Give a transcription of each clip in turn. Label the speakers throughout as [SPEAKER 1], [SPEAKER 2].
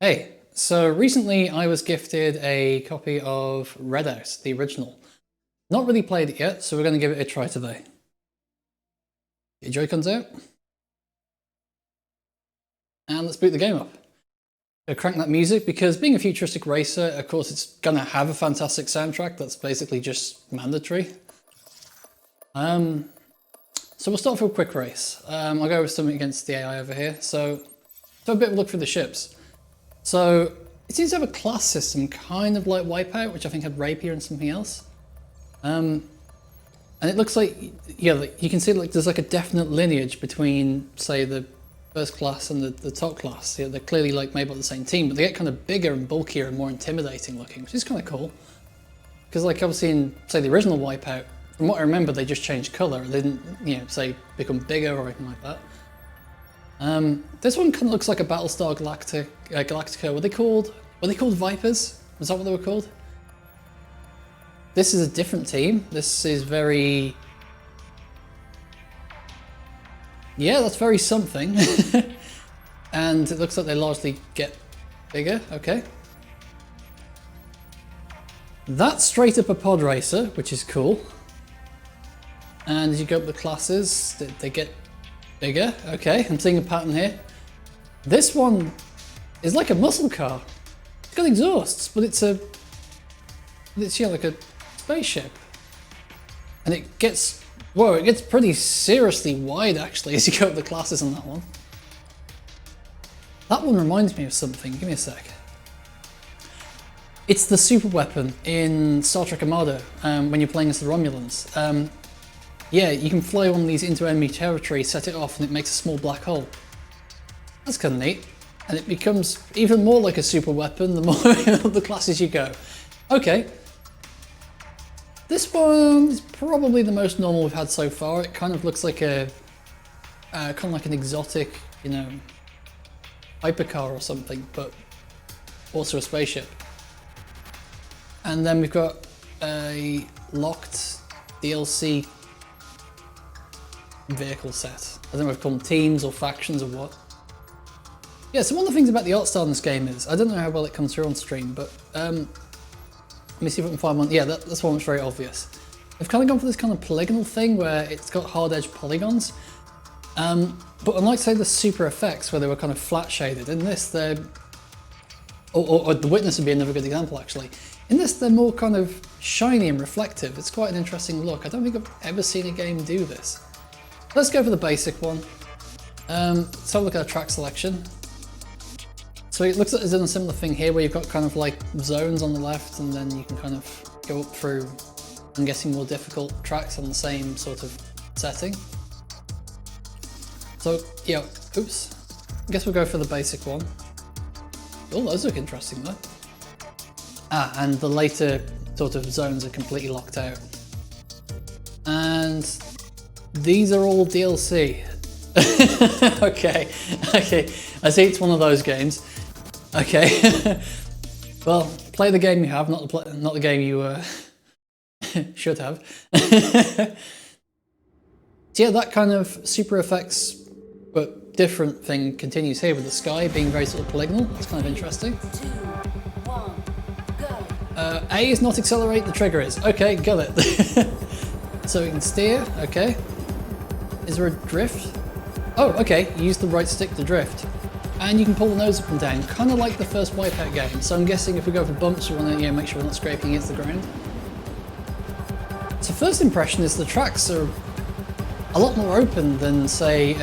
[SPEAKER 1] Hey, so recently I was gifted a copy of Redout, the original. Not really played it yet, so we're going to give it a try today. Get your Joy-Cons out. And let's boot the game up. So crank that music, because being a futuristic racer, of course it's going to have a fantastic soundtrack. That's basically just mandatory. So we'll start with a quick race. I'll go with something against the AI over here. So a bit of a look through the ships. So it seems to have a class system, kind of like Wipeout, which I think had Rapier and something else. And it looks like, yeah, like you can see like there's like a definite lineage between, say, the first class and the top class. Yeah, they're clearly like made by the same team, but they get kind of bigger and bulkier and more intimidating looking, which is kind of cool. Because like obviously in, say, the original Wipeout, from what I remember, they just changed colour. They didn't, you know, say become bigger or anything like that. This one kind of looks like a Battlestar Galactica. Were they called Vipers? Was that what they were called? This is a different team. This is very... yeah, that's very something. And it looks like they largely get bigger. Okay. That's straight up a pod racer, which is cool. And as you go up the classes, they get bigger. Okay, I'm seeing a pattern here. This one is like a muscle car. It's got exhausts, but it's yeah, like a spaceship. And it gets, whoa, it gets pretty seriously wide actually as you go up the classes on that one. That one reminds me of something. Give me a sec. It's the super weapon in Star Trek Armada when you're playing as the Romulans. Yeah, you can fly one of these into enemy territory, set it off, and it makes a small black hole. That's kind of neat. And it becomes even more like a super weapon the more the classes you go. Okay. This one is probably the most normal we've had so far. It kind of looks like a, kind of like an exotic, you know, hypercar or something, but also a spaceship. And then we've got a locked DLC vehicle set. I don't know if we call them teams or factions or what. Yeah, so one of the things about the art style in this game is, I don't know how well it comes through on stream, but let me see if I can find one. Yeah, that's one that's very obvious. They've kind of gone for this kind of polygonal thing where it's got hard edge polygons. But unlike, say, the super effects where they were kind of flat shaded, in this they're, or the Witness would be another good example actually. In this they're more kind of shiny and reflective. It's quite an interesting look. I don't think I've ever seen a game do this. Let's go for the basic one. Let's have a look at our track selection. So it looks like there's a similar thing here where you've got kind of like zones on the left and then you can kind of go up through, I'm guessing, more difficult tracks on the same sort of setting. So yeah, oops. I guess we'll go for the basic one. Oh, those look interesting though. Ah, and the later sort of zones are completely locked out. And these are all DLC. okay, I see it's one of those games. Okay, well, play the game you have, not the game you should have. So yeah, that kind of super effects, but different thing continues here with the sky being very sort of polygonal. That's kind of interesting. 2, 1, go. A is not accelerate, the trigger is. Okay, got it. So we can steer, okay. Is there a drift? Oh, okay, you use the right stick to drift. And you can pull the nose up and down, kind of like the first Wipeout game. So I'm guessing if we go for bumps, we want to make sure we're not scraping against the ground. So first impression is the tracks are a lot more open than, say,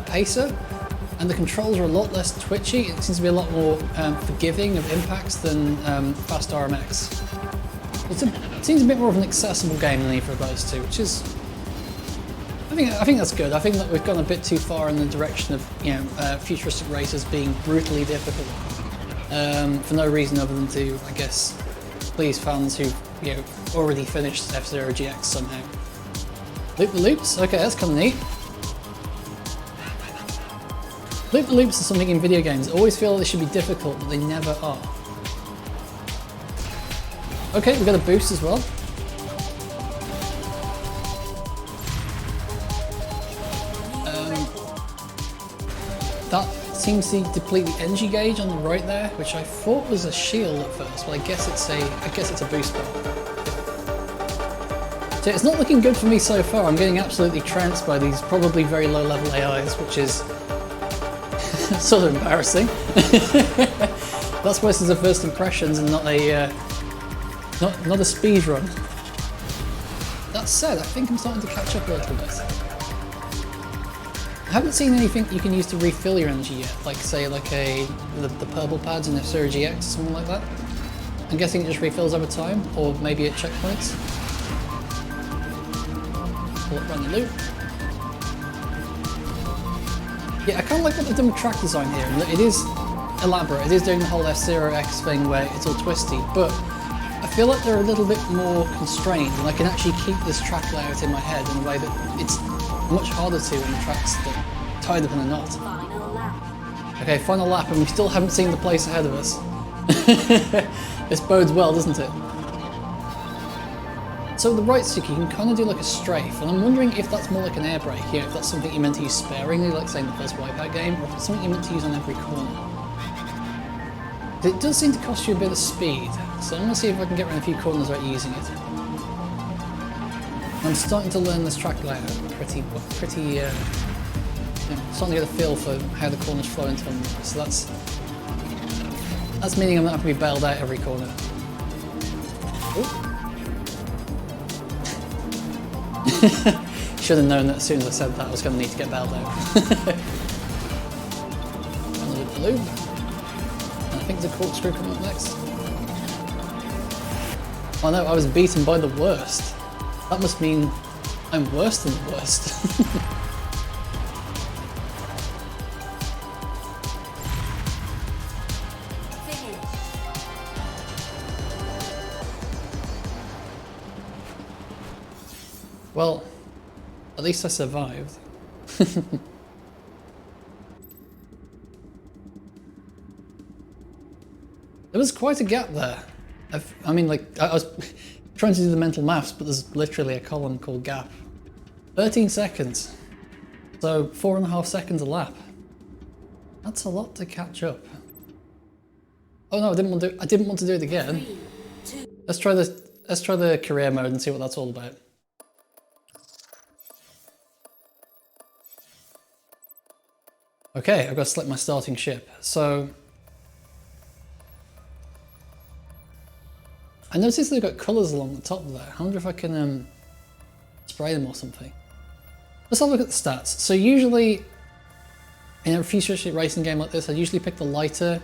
[SPEAKER 1] Pacer, and the controls are a lot less twitchy. It seems to be a lot more forgiving of impacts than Fast RMX. It seems a bit more of an accessible game than either of those two, which is, I think that's good. I think that we've gone a bit too far in the direction of, you know, futuristic races being brutally difficult for no reason other than to, I guess, please fans who, you know, already finished F-Zero GX somehow. Loop-the-loops? Okay, that's kind of neat. Loop-the-loops are something in video games. I always feel they should be difficult, but they never are. Okay, we've got a boost as well. That seems to deplete the energy gauge on the right there, which I thought was a shield at first, but I guess it's a boost bar. So it's not looking good for me so far. I'm getting absolutely trounced by these probably very low level AIs, which is sort of embarrassing. That's why this is a first impressions and not a not a speed run. That said, I think I'm starting to catch up a little bit. I haven't seen anything you can use to refill your energy yet, like say the purple pads in F-Zero GX or something like that. I'm guessing it just refills over time, or maybe at checkpoints. Pull it around the loop. Yeah, I kind of like what they've done with track design here. It is elaborate, it is doing the whole F-Zero X thing where it's all twisty, but I feel like they're a little bit more constrained and I can actually keep this track layout in my head in a way that it's much harder to in the tracks that are tied up in a knot. Okay, final lap, and we still haven't seen the place ahead of us. This bodes well, doesn't it? So the right stick, you can kind of do like a strafe, and I'm wondering if that's more like an air brake, if that's something you're meant to use sparingly, like say in the first Wipeout game, or if it's something you're meant to use on every corner. It does seem to cost you a bit of speed, so I'm going to see if I can get around a few corners without using it. I'm starting to learn this track layout pretty starting to get a feel for how the corners flow into them, so that's meaning I'm not going to be bailed out every corner. Should have known that as soon as I said that I was going to need to get bailed out. Another blue. And I think the corkscrew coming up next. Oh no, I was beaten by the worst. That must mean I'm worse than the worst. Well, at least I survived. There was quite a gap there. I mean, like, I was trying to do the mental maths, but there's literally a column called gap. 13 seconds. So 4.5 seconds a lap. That's a lot to catch up. Oh no, I didn't want to do it again. 3, 2. Let's try the career mode and see what that's all about. Okay, I've got to select my starting ship. So I noticed they've got colours along the top there. I wonder if I can spray them or something. Let's have a look at the stats. So usually in a futuristic racing game like this, I usually pick the lighter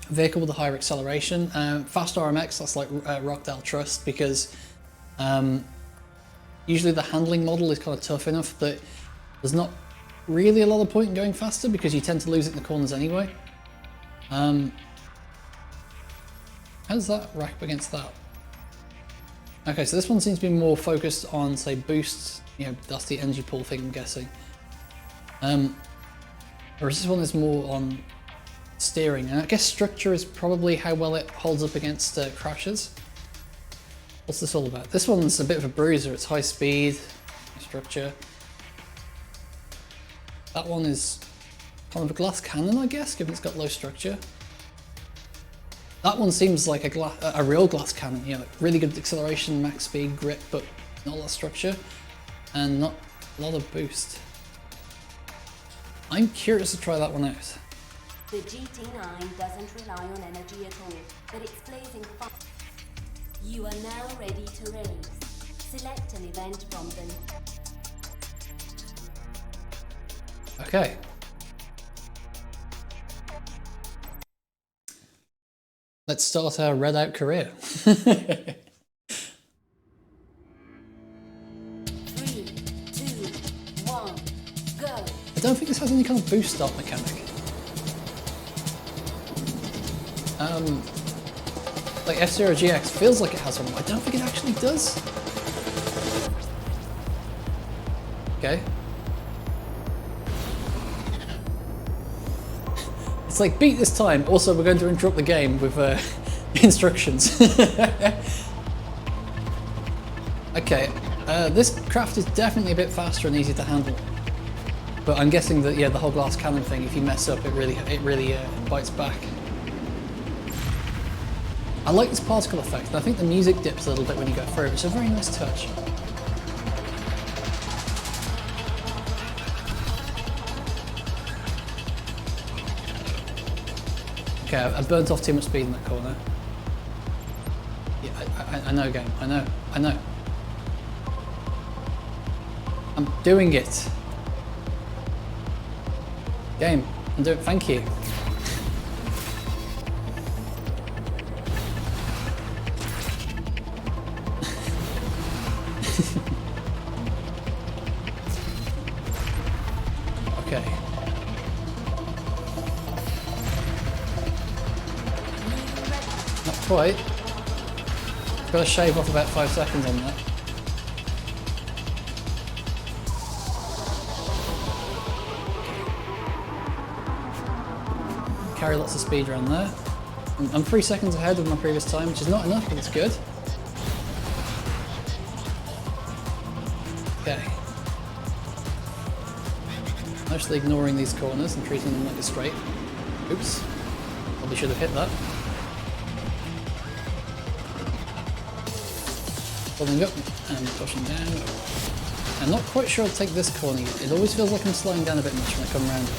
[SPEAKER 1] vehicle with the higher acceleration. Fast RMX, that's like Rockdale Trust, because usually the handling model is kind of tough enough that there's not really a lot of point in going faster because you tend to lose it in the corners anyway. How does that rack up against that? Okay, so this one seems to be more focused on, say, boosts, that's the energy pool thing, I'm guessing. Whereas this one is more on steering, and I guess structure is probably how well it holds up against crashes. What's this all about? This one's a bit of a bruiser, it's high speed, structure. That one is kind of a glass cannon, I guess, given it's got low structure. That one seems like a real glass cannon, like really good acceleration, max speed, grip, but not a lot of structure, and not a lot of boost. I'm curious to try that one out.
[SPEAKER 2] The GT9 doesn't rely on energy at all, but it's blazing fast. You are now ready to race. Select an event from them.
[SPEAKER 1] Okay. Let's start our Redout career.
[SPEAKER 2] 3, 2, 1, go.
[SPEAKER 1] I don't think this has any kind of boost start mechanic. Like F-Zero GX feels like it has one, but I don't think it actually does. Okay. It's like, beat this time, also we're going to interrupt the game with instructions. Okay, this craft is definitely a bit faster and easier to handle. But I'm guessing that, yeah, the whole glass cannon thing, if you mess up, it really bites back. I like this particle effect, and I think the music dips a little bit when you go through. It's a very nice touch. Okay, I burnt off too much speed in that corner. Yeah, I know, game. I know. I'm doing it. Game, I'm doing. Thank you. Okay. Not quite. Got to shave off about 5 seconds on that. Carry lots of speed around there. I'm 3 seconds ahead of my previous time, which is not enough, but it's good. Okay. Mostly ignoring these corners and treating them like a straight. Oops. Probably should have hit that. Pulling up and pushing down. I'm not quite sure I'll take this corner yet. It always feels like I'm slowing down a bit much when I come around it.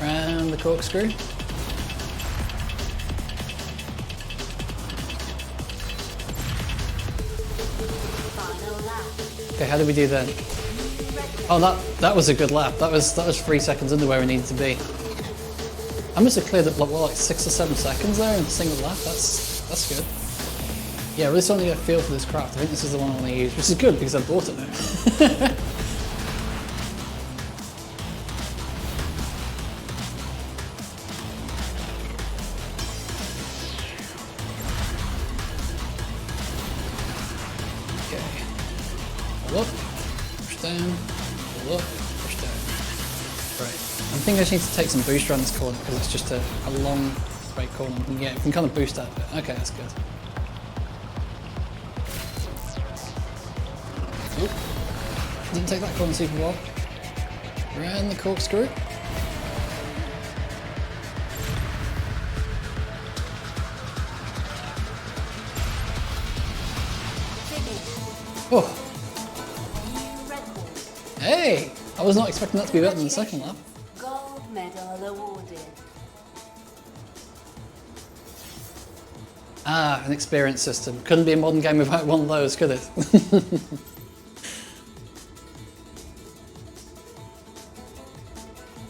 [SPEAKER 1] Around the corkscrew. Okay, how did we do then? Oh, that was a good lap. That was 3 seconds under where we needed to be. I must have cleared up like 6 or 7 seconds there in a single lap. That's good. Yeah, I really starting to get a feel for this craft. I think this is the one I want to use, which is good because I bought it now. Pull up, push down, pull up, push down. Right. I think I just need to take some boost around this corner because it's just a long, straight corner. Yeah, we can kind of boost out a bit. Okay, that's good. Oop. Didn't take that corner super well. Around the corkscrew. Oh. Hey! I was not expecting that to be better than the second lap.
[SPEAKER 2] Gold medal awarded.
[SPEAKER 1] Ah, an experience system. Couldn't be a modern game without one of those, could it?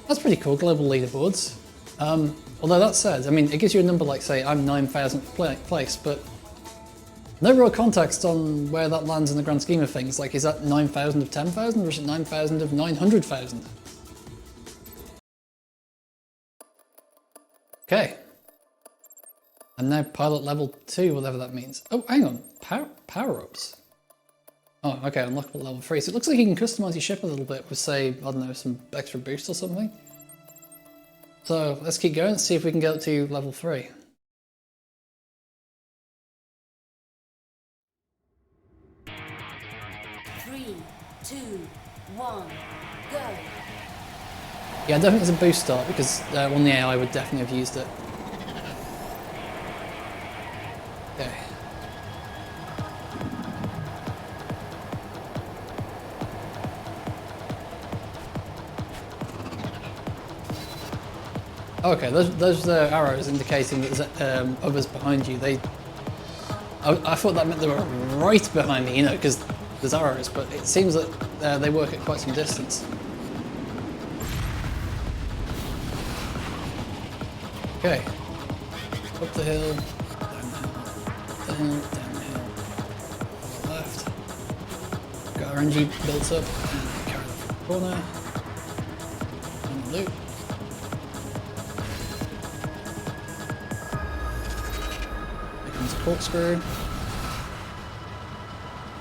[SPEAKER 1] That's pretty cool, global leaderboards. Although that said, I mean, it gives you a number like, say, I'm 9,000th place, but no real context on where that lands in the grand scheme of things. Like, is that 9,000 of 10,000 or is it 9,000 of 900,000? Okay. I'm now pilot level 2, whatever that means. Oh, hang on. Power-ups. Oh, okay, unlockable level 3. So it looks like you can customize your ship a little bit with, say, I don't know, some extra boost or something. So let's keep going and see if we can get up to level 3.
[SPEAKER 2] Three, two, one, go.
[SPEAKER 1] Yeah, I don't think it's a boost start because on the AI would definitely have used it. Okay. Okay, those arrows indicating that there's others behind you. I thought that meant they were right behind me, you know, because there's arrows, but it seems that they work at quite some distance. Okay. Up the hill, down the hill, down the hill, on the left. Got our NG built up, and carry that to the corner. On the loop. Here comes a corkscrew.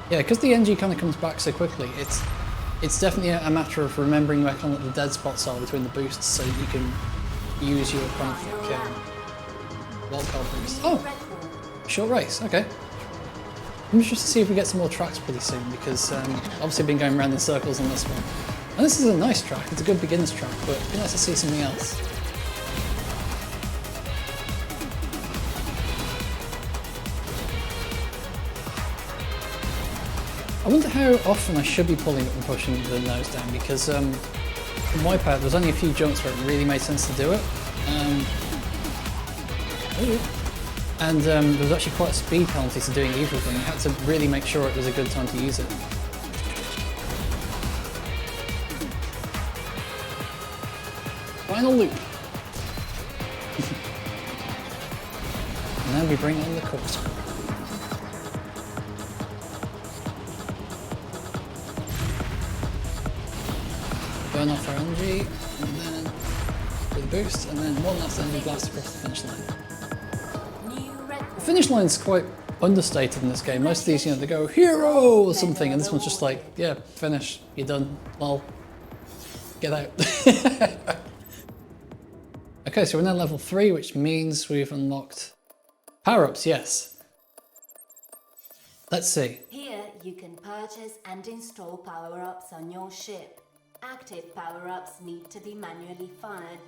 [SPEAKER 1] Yeah, because the NG kind of comes back so quickly, it's definitely a matter of remembering where kind of the dead spots are between the boosts so that you can use your kind of Wildcard boost. Oh! Short race, okay. I'm interested to see if we get some more tracks pretty soon, because obviously I've been going around in circles on this one. And this is a nice track, it's a good beginner's track, but it'd be nice to see something else. I wonder how often I should be pulling up and pushing the nose down, because in Wipeout there's only a few jumps where it really made sense to do it. And there was actually quite a speed penalty to doing either of them. You had to really make sure it was a good time to use it. Final loop. And then we bring on the corkscrew. Burn off our energy, and then with a boost, and then one last energy blast across the finish line. The finish line's quite understated in this game. Most of these, you know, they go hero or something, and this one's just like, yeah, finish, you're done, lol, get out. Okay, so we're now level 3, which means we've unlocked power-ups, yes. Let's see.
[SPEAKER 2] Here you can purchase and install power-ups on your ship. Active power-ups need to be manually fired.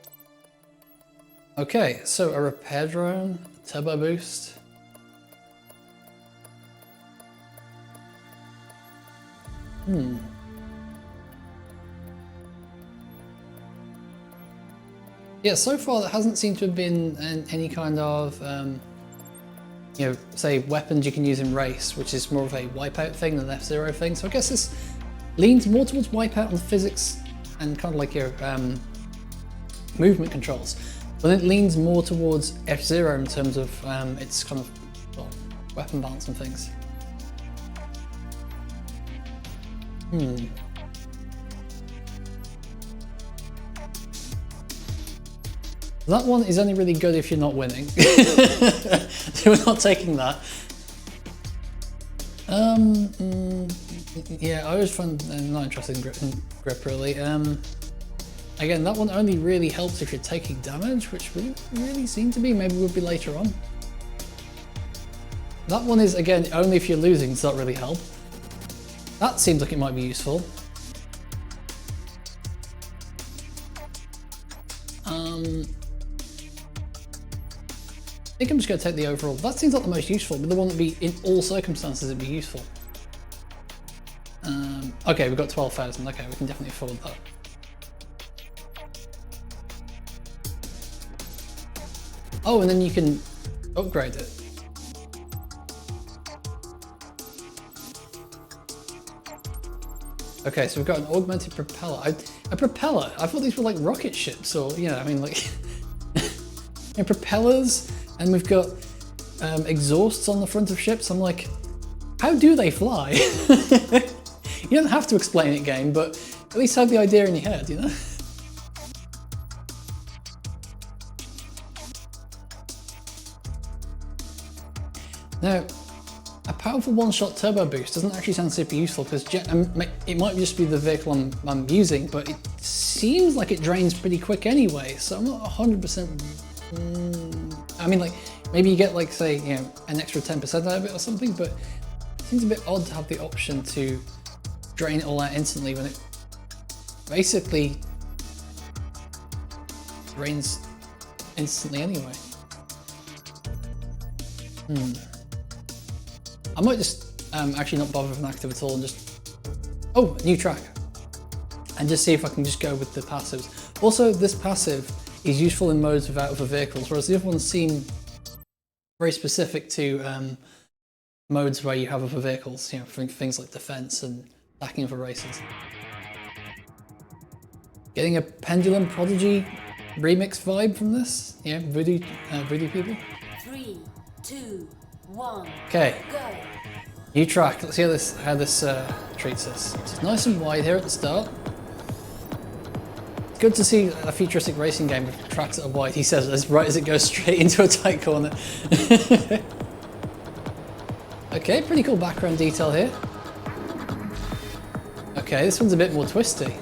[SPEAKER 1] Okay, so a repair drone, turbo boost. Yeah, so far there hasn't seemed to have been any kind of, you know, say weapons you can use in race, which is more of a Wipeout thing than an F-Zero thing. So I guess this leans more towards Wipeout on physics and kind of like your movement controls. But it leans more towards F-Zero in terms of its kind of, well, weapon balance and things. That one is only really good if you're not winning. So we're not taking that. Yeah, I always find not interested in grip really. Again, that one only really helps if you're taking damage, which we really seem to be. Maybe would be later on. That one is, again, only if you're losing does that really help. That seems like it might be useful. I think I'm just going to take the overall. That seems like the most useful, but the one that be in all circumstances it'd be useful. Okay, we've got 12,000. Okay, we can definitely afford that. Oh, and then you can upgrade it. Okay, so we've got an augmented propeller. A propeller? I thought these were like rocket ships, or, you know, I mean, like, propellers, and we've got exhausts on the front of ships. I'm like, how do they fly? You don't have to explain it, game, but at least have the idea in your head, you know? Now, a powerful one-shot turbo boost doesn't actually sound super useful because it might just be the vehicle I'm using, but it seems like it drains pretty quick anyway, so I'm not 100%. I mean, like, maybe you get, like, say, you know, an extra 10% out of it or something, but it seems a bit odd to have the option to drain it all out instantly when it basically drains instantly anyway. I might just actually not bother with an active at all and just, oh, new track, and just see if I can just go with the passives. Also, this passive is useful in modes without other vehicles, whereas the other ones seem very specific to modes where you have other vehicles, you know, for things like defense and attacking for races. Getting a Pendulum Prodigy remix vibe from this, yeah, Voodoo people. 3, 2, 1. Okay. Go. New track. Let's see how this treats us. It's nice and wide here at the start. It's good to see a futuristic racing game with tracks that are wide. He says as right as it goes straight into a tight corner. Okay, pretty cool background detail here. Okay, this one's a bit more twisty.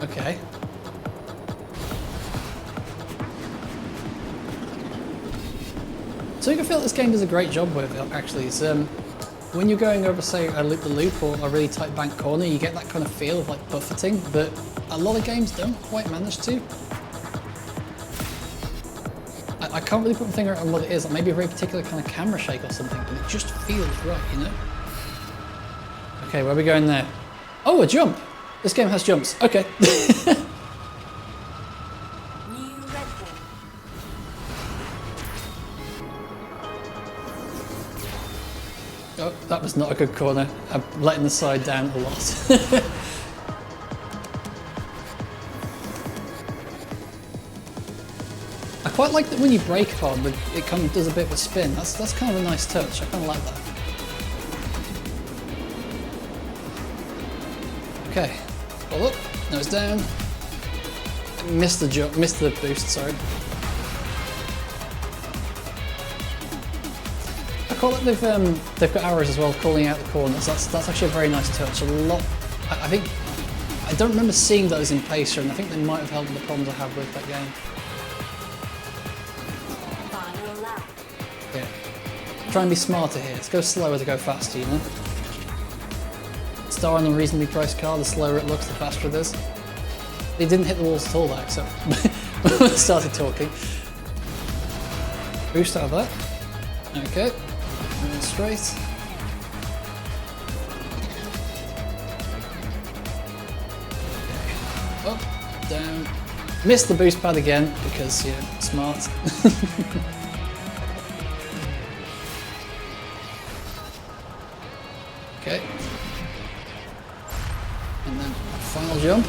[SPEAKER 1] Okay. So I feel this game does a great job with it, actually. Is when you're going over, say, a loop-the-loop or a really tight bank corner, you get that kind of feel of like buffeting, but a lot of games don't quite manage to. I can't really put my finger on what it is, like maybe a very particular kind of camera shake or something, but it just feels right, you know? Okay, where are we going there? Oh, a jump! This game has jumps. Okay. Oh, that was not a good corner. I'm letting the side down a lot. I quite like that when you brake hard, it kind of does a bit of a spin. That's kind of a nice touch. I kind of like that. Okay, pull up, nose down. Missed the jump, missed the boost, sorry. I quite like they've got arrows as well, calling out the corners. That's actually a very nice touch. A lot. I think I don't remember seeing those in Pacer, and I think they might have helped with the problems I have with that game. Yeah. Try and be smarter here. Let's go slower to go faster, you know. Star on a reasonably priced car, the slower it looks, the faster it is. They didn't hit the walls at all, though, so started talking. Boost out of that. Okay. And straight. Okay. Up, down. Missed the boost pad again because, yeah, smart. Okay. And then final jump.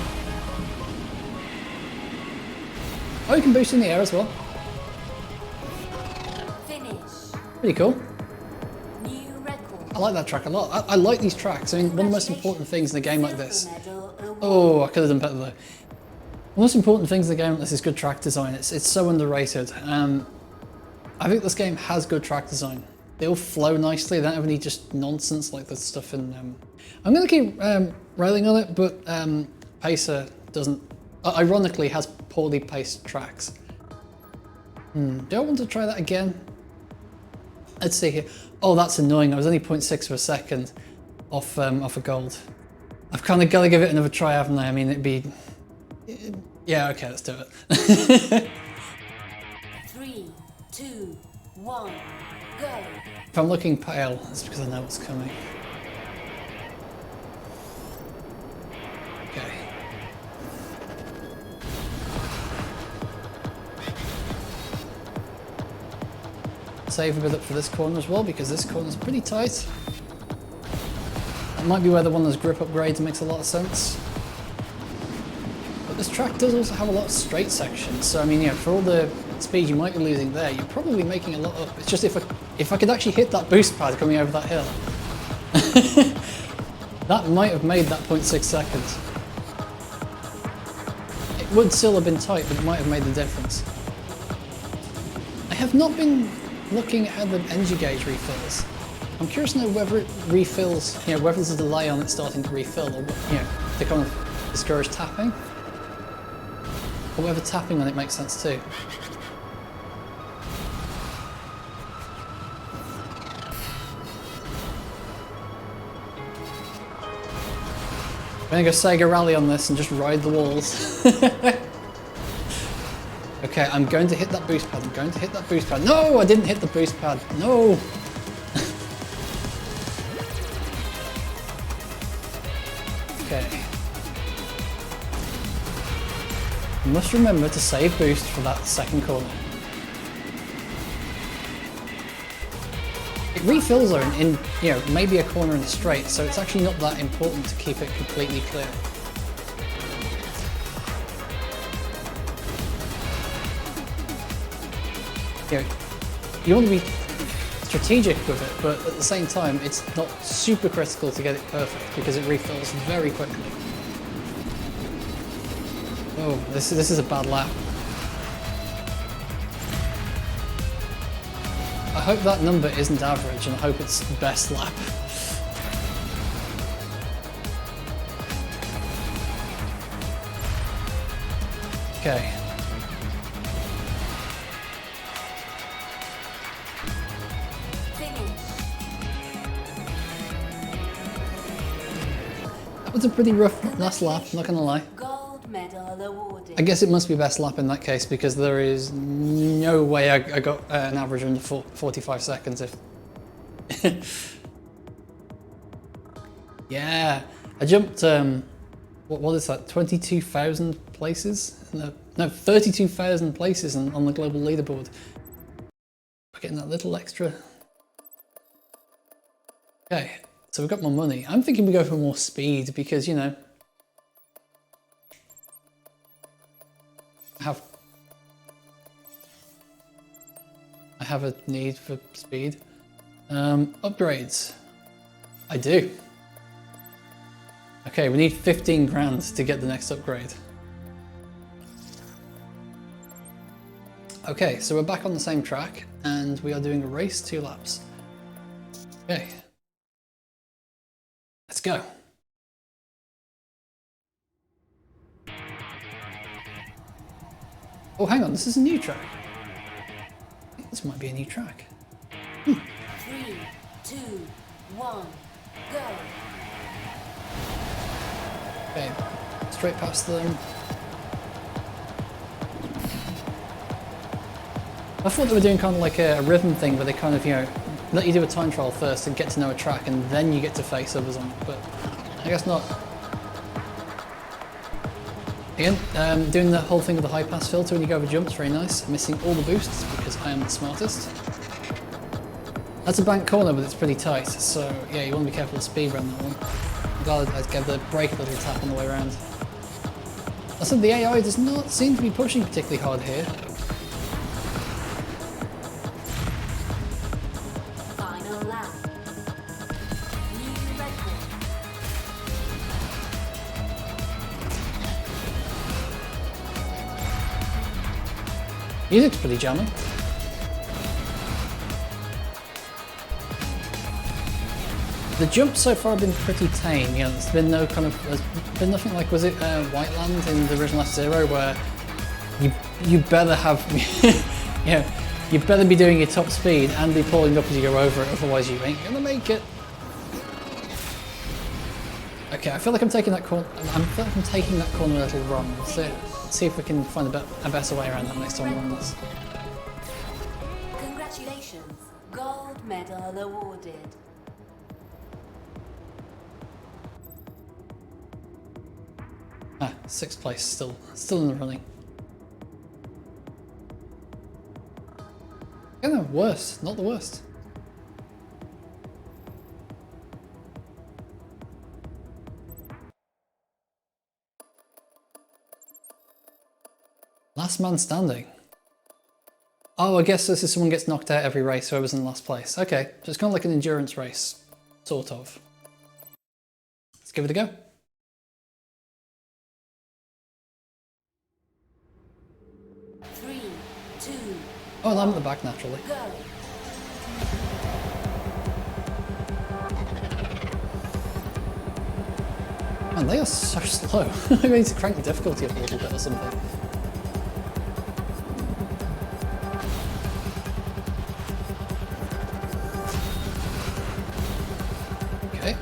[SPEAKER 1] Oh, you can boost in the air as well.
[SPEAKER 2] Finish.
[SPEAKER 1] Pretty cool.
[SPEAKER 2] New record.
[SPEAKER 1] I like that track a lot. I like these tracks. I mean, one of the most important things in a game like this. Oh, I could have done better though. One of the most important things in a game like this is good track design. It's so underrated. I think this game has good track design. They all flow nicely. They don't have any just nonsense like the stuff in. I'm going to keep railing on it, but Pacer doesn't. Ironically, has poorly paced tracks. Do I want to try that again? Let's see here. Oh, that's annoying. I was only 0.6 of a second off a gold. I've kind of got to give it another try, haven't I? I mean, it'd be. Yeah, okay, let's do it.
[SPEAKER 2] 3, 2, 1, go.
[SPEAKER 1] If I'm looking pale, that's because I know what's coming. Okay. Save a bit up for this corner as well, because this corner's pretty tight. That might be where the one of those grip upgrades makes a lot of sense. But this track does also have a lot of straight sections, so I mean, yeah, for all the speed you might be losing there, you're probably making a lot up. It's just if I could actually hit that boost pad coming over that hill, that might have made that 0.6 seconds. It would still have been tight, but it might have made the difference. I have not been looking at how the energy gauge refills. I'm curious to know whether it refills, you know, whether there's a delay on it starting to refill, or, you know, to kind of discourage tapping, or whether tapping on it makes sense too. I'm gonna go Sega Rally on this and just ride the walls. Okay, I'm going to hit that boost pad. I'm going to hit that boost pad. No, I didn't hit the boost pad. No. Okay. I must remember to save boost for that second corner. It refills her in, you know, maybe a corner in the straight, so it's actually not that important to keep it completely clear. You know, you want to be strategic with it, but at the same time, it's not super critical to get it perfect because it refills very quickly. Oh, this is a bad lap. I hope that number isn't average, and I hope it's the best lap. Okay. was a pretty rough last lap, not gonna lie.
[SPEAKER 2] Gold medal awarded.
[SPEAKER 1] I guess it must be best lap in that case because there is no way I got an average under 45 seconds if... Yeah, I jumped, what is that, 22,000 places? No, 32,000 places on the global leaderboard. We're getting that little extra. Okay, so we've got more money. I'm thinking we go for more speed because, you know, I have a need for speed. Upgrades. I do. Okay, we need 15 grand to get the next upgrade. Okay, so we're back on the same track and we are doing a race 2 laps. Okay. Let's go. Oh, hang on, this is a new track. I think this might be a new track.
[SPEAKER 2] 3, 2, 1, go.
[SPEAKER 1] Okay, straight past them. I thought they were doing kind of like a rhythm thing where they kind of, you know, let you do a time trial first and get to know a track and then you get to face others on it, but I guess not. Again, doing the whole thing with the high pass filter when you go over jumps, very nice. Missing all the boosts because I am the smartest. That's a bank corner, but it's pretty tight, so yeah, you want to be careful of speed around that one. I'm glad I gave the brake a little tap on the way around. I said the AI does not seem to be pushing particularly hard here.
[SPEAKER 2] Final lap. New record.
[SPEAKER 1] Music's pretty jamming. The jumps so far have been pretty tame, you know, there's been no kind of, there's been nothing like, was it Whiteland in the original F-Zero where you better have, you know, you better be doing your top speed and be pulling up as you go over it, otherwise you ain't gonna make it. Okay, I feel like I'm taking that corner, I feel like I'm taking that corner a little wrong. Let's see if we can find a better way around that next time we're on this.
[SPEAKER 2] Congratulations, gold medal awarded.
[SPEAKER 1] Ah, 6th place, still in the running. Yeah, no, worse, not the worst. Last man standing. Oh, I guess this is someone gets knocked out every race, whoever's in last place. Okay, so it's kind of like an endurance race, sort of. Let's give it a go. Oh, and I'm at the back naturally.
[SPEAKER 2] Go.
[SPEAKER 1] Man, they are so slow. I need to crank the difficulty up a little bit or something. Okay.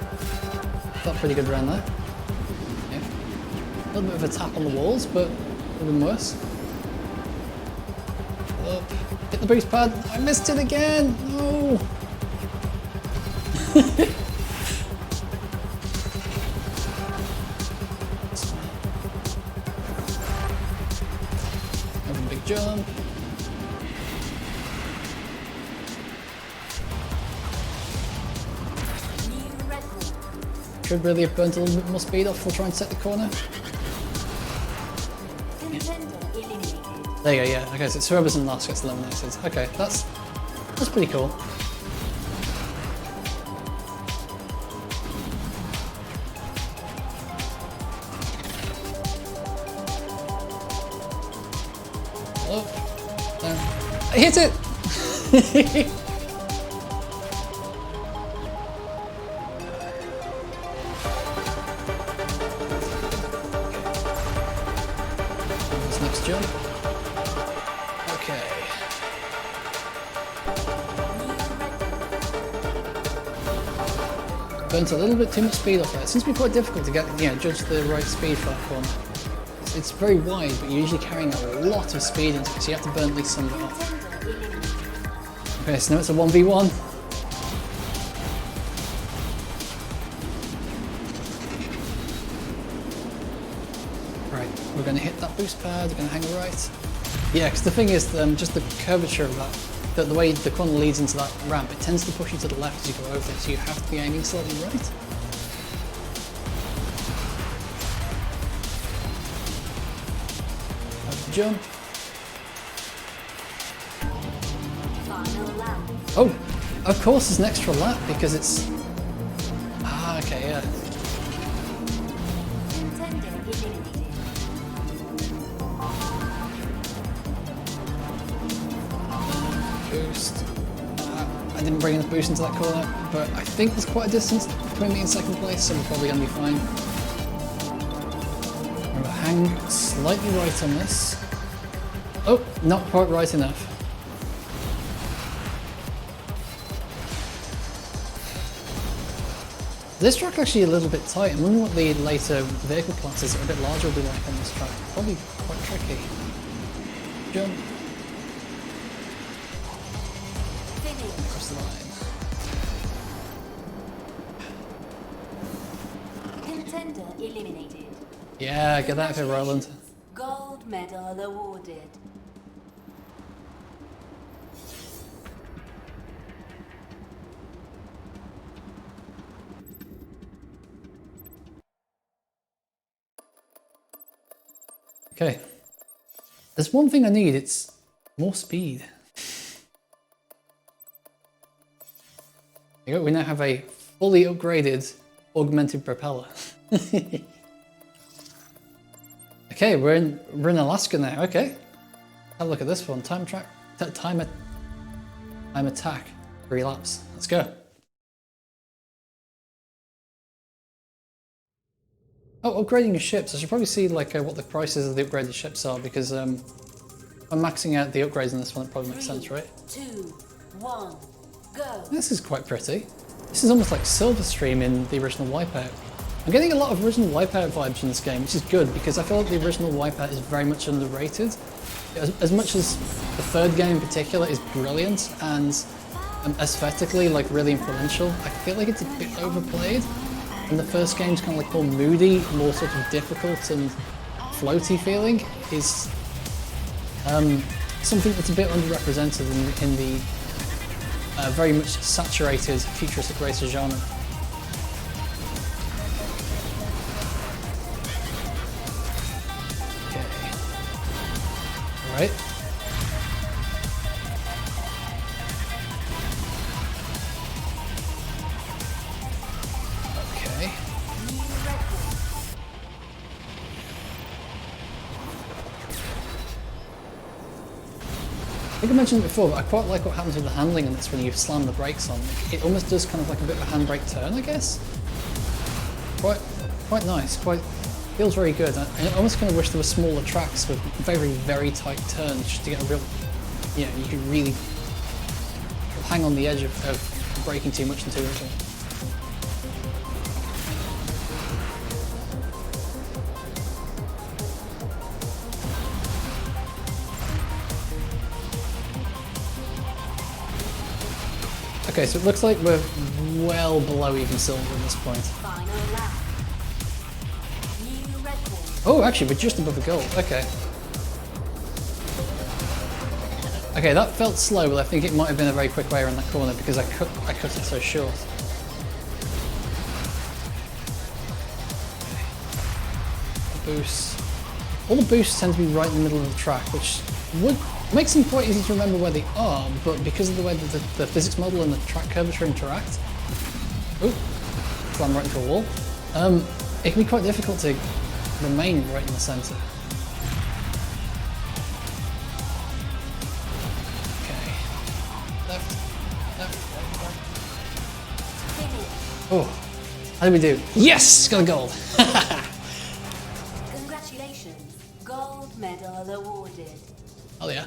[SPEAKER 1] Felt pretty good around there. Yeah. A little bit of a tap on the walls, but it would have been worse. Up. Hit the boost pad. I missed it again. No. Have a big jump.
[SPEAKER 2] New record.
[SPEAKER 1] Should really have burnt a little bit more speed off for trying to set the corner.
[SPEAKER 2] Contender eliminated.
[SPEAKER 1] There you go, yeah. Okay, so it's whoever's in last gets eliminated. Okay, that's pretty cool. Oh, no. I hit it! This next jump. Okay. burnt a little bit too much speed off there. It seems to be quite difficult to get, judge the right speed for that corner. It's very wide, but you're usually carrying a lot of speed into it, so you have to burn at least some of it off. Okay, so now it's a 1v1. Right, we're going to hit that boost pad, we're going to hang right. Yeah, because the thing is, just the curvature of that, the way the corner leads into that ramp, it tends to push you to the left as you go over it, so you have to be aiming slightly right. Jump. Oh, of course there's an extra lap because it's... Ah, okay, yeah. Boost. I didn't bring enough boost into that corner, but I think there's quite a distance between me and second place, so we're probably going to be fine. I'm going to hang slightly right on this. Oh, not quite right enough. This track actually a little bit tight. I'm wondering what the later vehicle classes that are a bit larger will be like on this track. Probably quite tricky. Jump. Across the line.
[SPEAKER 2] Contender eliminated.
[SPEAKER 1] Yeah, get that out of here, Roland.
[SPEAKER 2] Gold medal awarded.
[SPEAKER 1] Okay. There's one thing I need, it's more speed. There you go, we now have a fully upgraded augmented propeller. Okay, we're in Alaska now. Okay, have a look at this one. Time attack. 3 laps. Let's go. Oh, upgrading your ships. I should probably see like what the prices of the upgraded ships are because I'm maxing out the upgrades in this one. It probably makes sense, right?
[SPEAKER 2] 2, 1, go.
[SPEAKER 1] This is quite pretty. This is almost like Silverstream in the original Wipeout. I'm getting a lot of original Wipeout vibes in this game, which is good because I feel like the original Wipeout is very much underrated. As much as the third game in particular is brilliant and aesthetically like really influential, I feel like it's a bit overplayed. And the first game's kind of like more moody, more sort of difficult and floaty feeling is something that's a bit underrepresented in the very much saturated futuristic racer genre. Right. Okay. I think I mentioned it before, but I quite like what happens with the handling in this when you slam the brakes on. It almost does kind of like a bit of a handbrake turn, I guess. Quite nice. Feels very good. I almost kind of wish there were smaller tracks with very, very tight turns just to get a real, you could really hang on the edge of braking too much into it. Okay, so it looks like we're well below even silver at this point. Oh, actually, we're just above the gold. Okay. Okay, that felt slow, but I think it might have been a very quick way around that corner because I cut it so short. Boosts. All the boosts tend to be right in the middle of the track, which would makes them quite easy to remember where they are, but because of the way that the physics model and the track curvature interact, slam right into a wall, it can be quite difficult to remain right in the centre. Okay. Left. Oh, how did we do? Yes! Got a gold!
[SPEAKER 2] Congratulations. Gold medal awarded.
[SPEAKER 1] Oh yeah.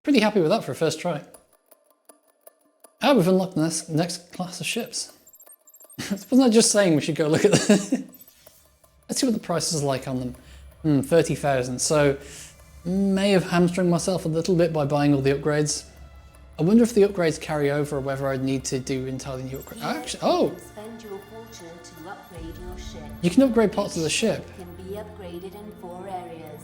[SPEAKER 1] Pretty happy with that for a first try. Ah, we've unlocked the next class of ships. Wasn't I just saying we should go look at them? Let's see what the prices are like on them. 30,000. So, may have hamstrung myself a little bit by buying all the upgrades. I wonder if the upgrades carry over or whether I'd need to do entirely new upgrades. Actually, oh!
[SPEAKER 2] Spend your fortune to upgrade your ship.
[SPEAKER 1] You can upgrade parts of the ship.
[SPEAKER 2] It can be upgraded in 4 areas.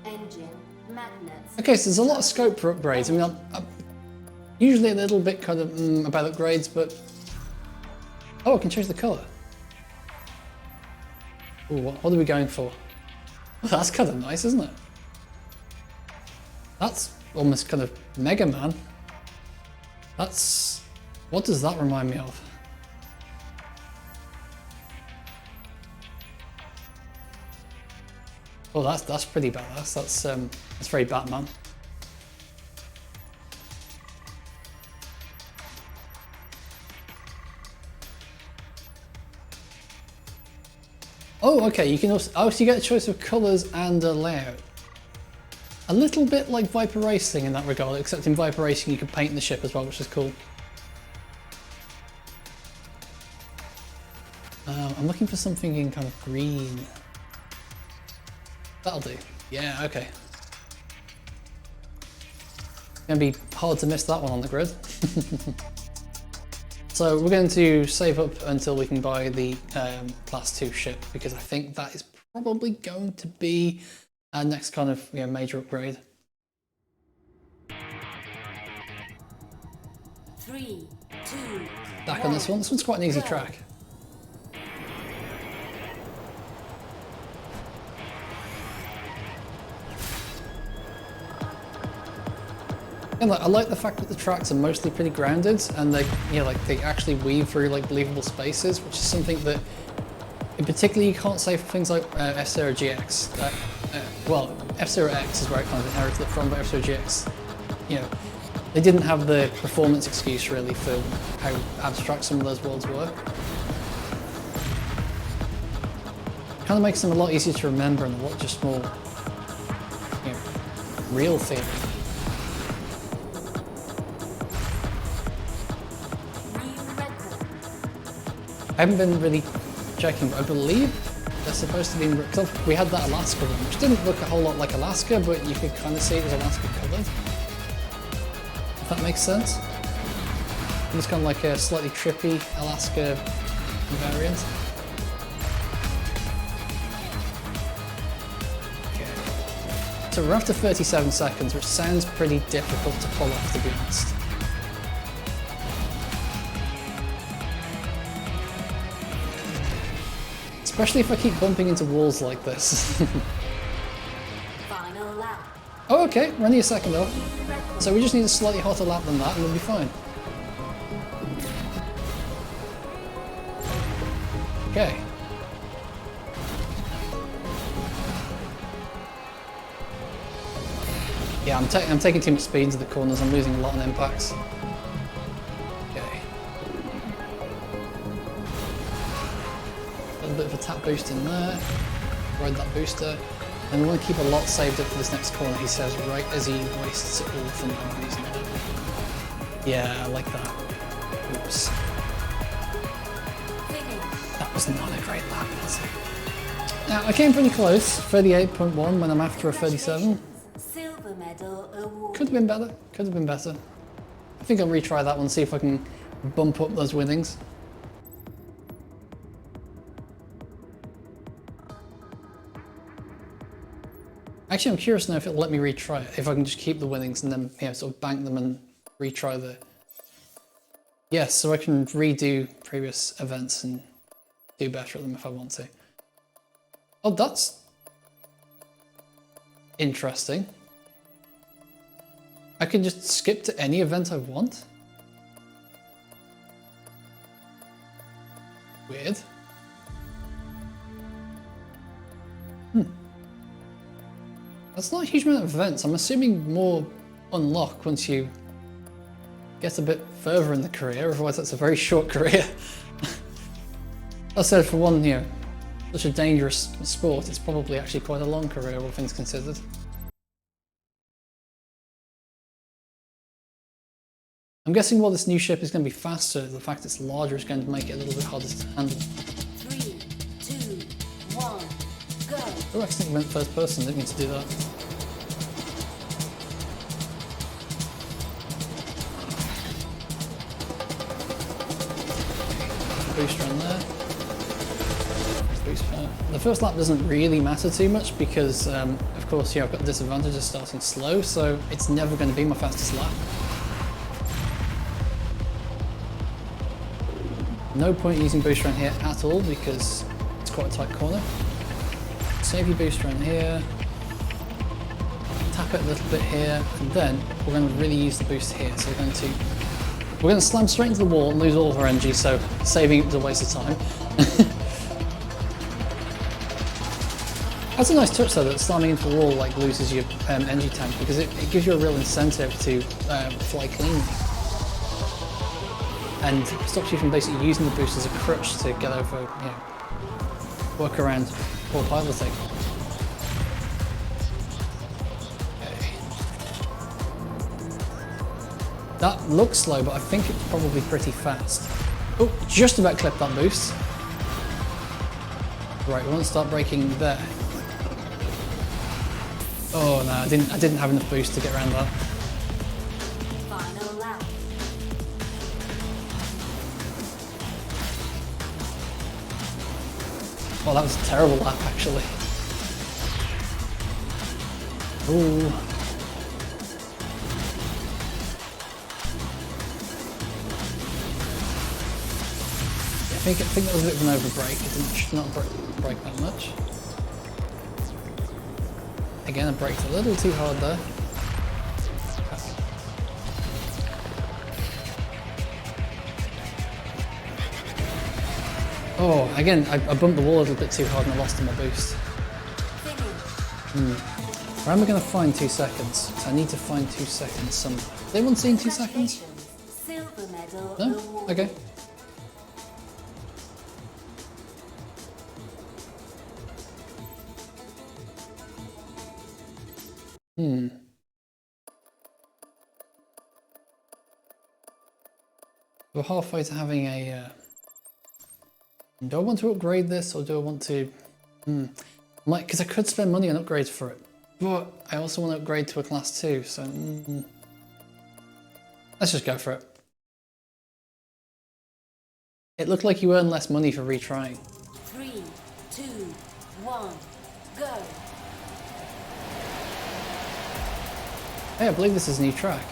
[SPEAKER 2] Engine, magnets.
[SPEAKER 1] Okay, so there's a lot of scope for upgrades. I mean, I'm usually a little bit kind of about upgrades, but... Oh, I can change the colour. Ooh, what are we going for? Well, that's kind of nice, isn't it? That's almost kind of Mega Man. That's... What does that remind me of? Oh, that's pretty badass. That's very Batman. Oh, okay, you can also... Oh, so you get a choice of colours and a layout. A little bit like Viper Racing in that regard, except in Viper Racing you can paint the ship as well, which is cool. I'm looking for something in kind of green. That'll do. Yeah, okay. Gonna be hard to miss that one on the grid. So we're going to save up until we can buy the Class 2 ship, because I think that is probably going to be our next kind of major upgrade.
[SPEAKER 2] 3, 2,
[SPEAKER 1] Back on this one. This one's quite an easy track. And I like the fact that the tracks are mostly pretty grounded, and they, they actually weave through like believable spaces, which is something that, in particular, you can't say for things like F-Zero GX. Well, F-Zero X is where it kind of inherited it from, but F-Zero GX, they didn't have the performance excuse really for how abstract some of those worlds were. Kind of makes them a lot easier to remember and a lot just more, real feeling. I haven't been really checking, but I believe they're supposed to be... We had that Alaska one, which didn't look a whole lot like Alaska, but you could kind of see it was Alaska coloured. If that makes sense. It was kind of like a slightly trippy Alaska variant. Okay. So we're after 37 seconds, which sounds pretty difficult to pull off, to be honest. Especially if I keep bumping into walls like this.
[SPEAKER 2] Final lap.
[SPEAKER 1] Oh, okay, we're only a second off. So we just need a slightly hotter lap than that and we'll be fine. Okay. Yeah, I'm taking too much speed into the corners. I'm losing a lot on impacts. Okay. A little bit of a tap boost in there. Ride that booster. And we want to keep a lot saved up for this next corner, he says, right as he wastes it all for no reason. Yeah, I like that. Oops. That was not a great lap, was it? Now, I came pretty close, 38.1 when I'm after a 37.
[SPEAKER 2] Silver medal award.
[SPEAKER 1] Could have been better, could have been better. I think I'll retry that one, see if I can bump up those winnings. Actually, I'm curious now if it'll let me retry it, if I can just keep the winnings and then sort of bank them and retry the... Yes, so I can redo previous events and do better at them if I want to. Oh, that's interesting. I can just skip to any event I want? Weird. That's not a huge amount of events. I'm assuming more unlock once you get a bit further in the career, otherwise that's a very short career. I said for one, such a dangerous sport, it's probably actually quite a long career, all things considered. I'm guessing while this new ship is going to be faster, the fact it's larger is going to make it a little bit harder to handle.
[SPEAKER 2] 3, 2, 1, go.
[SPEAKER 1] Oh, I accidentally went first person, didn't mean to do that. Booster on there. Booster. The first lap doesn't really matter too much because, of course, I've got the disadvantage of starting slow, so it's never going to be my fastest lap. No point using booster on here at all because it's quite a tight corner. Save your booster on here, tap it a little bit here, and then we're going to really use the boost here. So we're going to slam straight into the wall and lose all of our energy, so saving it was a waste of time. That's a nice touch though, that slamming into the wall like loses your energy tank, because it gives you a real incentive to fly cleanly. And stops you from basically using the boost as a crutch to get over, work around poor piloting. Okay. That looks slow, but I think it's probably pretty fast. Oh, just about clipped that boost. Right, we want to start braking there. Oh no, I didn't have enough boost to get around that.
[SPEAKER 2] Final lap.
[SPEAKER 1] Oh, that was a terrible lap, actually. Ooh. I think that was a bit of an overbrake. It should not brake that much. Again, I braked a little too hard there. Oh, again, I bumped the wall a little bit too hard and I lost on my boost. Where am I going to find 2 seconds? I need to find 2 seconds somewhere. Has anyone seen 2 seconds?
[SPEAKER 2] Silver medal.
[SPEAKER 1] No? Okay. We're halfway to having a... do I want to upgrade this or do I want to... because I could spend money on upgrades for it. But I also want to upgrade to a class 2, so... let's just go for it. It looked like you earn less money for retrying.
[SPEAKER 2] 3, 2, 1, go.
[SPEAKER 1] Hey, I believe this is a new track.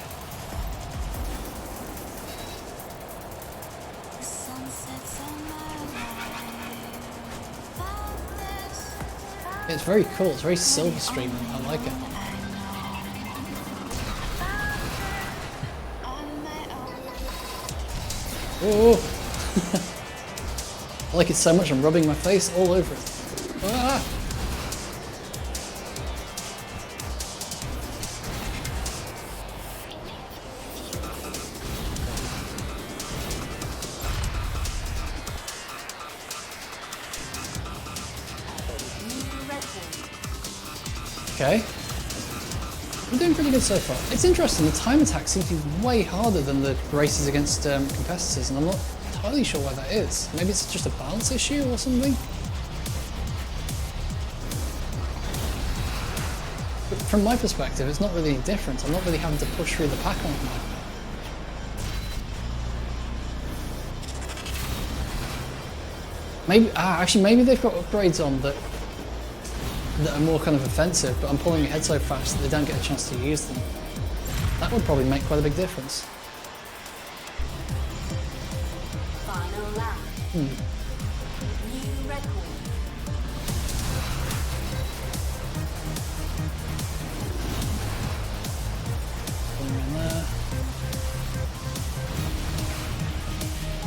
[SPEAKER 1] It's very cool, it's very silver stream, I like it. Oh! I like it so much I'm rubbing my face all over it. Ah! Okay. I'm doing pretty good so far. It's interesting, the time attack seems to be way harder than the races against competitors, and I'm not entirely sure why that is. Maybe it's just a balance issue or something? But from my perspective, it's not really any different. I'm not really having to push through the pack on it now. Maybe, actually maybe they've got upgrades on that are more kind of offensive, but I'm pulling ahead so fast that they don't get a chance to use them. That would probably make quite a big difference.
[SPEAKER 2] Final lap. New record.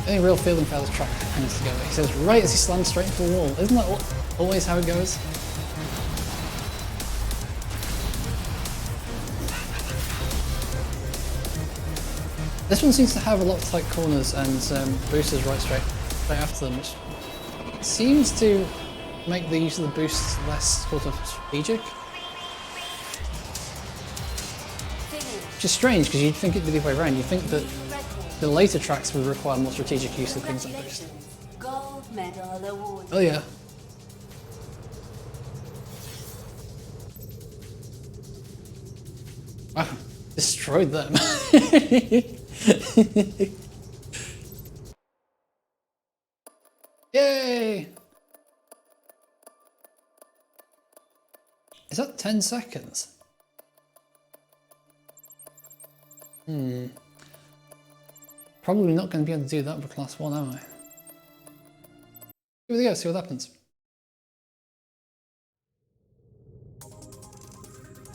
[SPEAKER 1] Any real feeling for how this track hangs together. He says right as he slams straight into the wall. Isn't that always how it goes? This one seems to have a lot of tight corners and boosters right straight after them, which seems to make the use of the boosts less sort of strategic. Which is strange because you'd think it'd be the other way around. You'd think that the later tracks would require more strategic use of things like this.
[SPEAKER 2] Gold medal award.
[SPEAKER 1] Oh yeah. Wow, destroyed them. Yay! Is that 10 seconds? Probably not going to be able to do that with class 1, am I? Here we go, see what happens.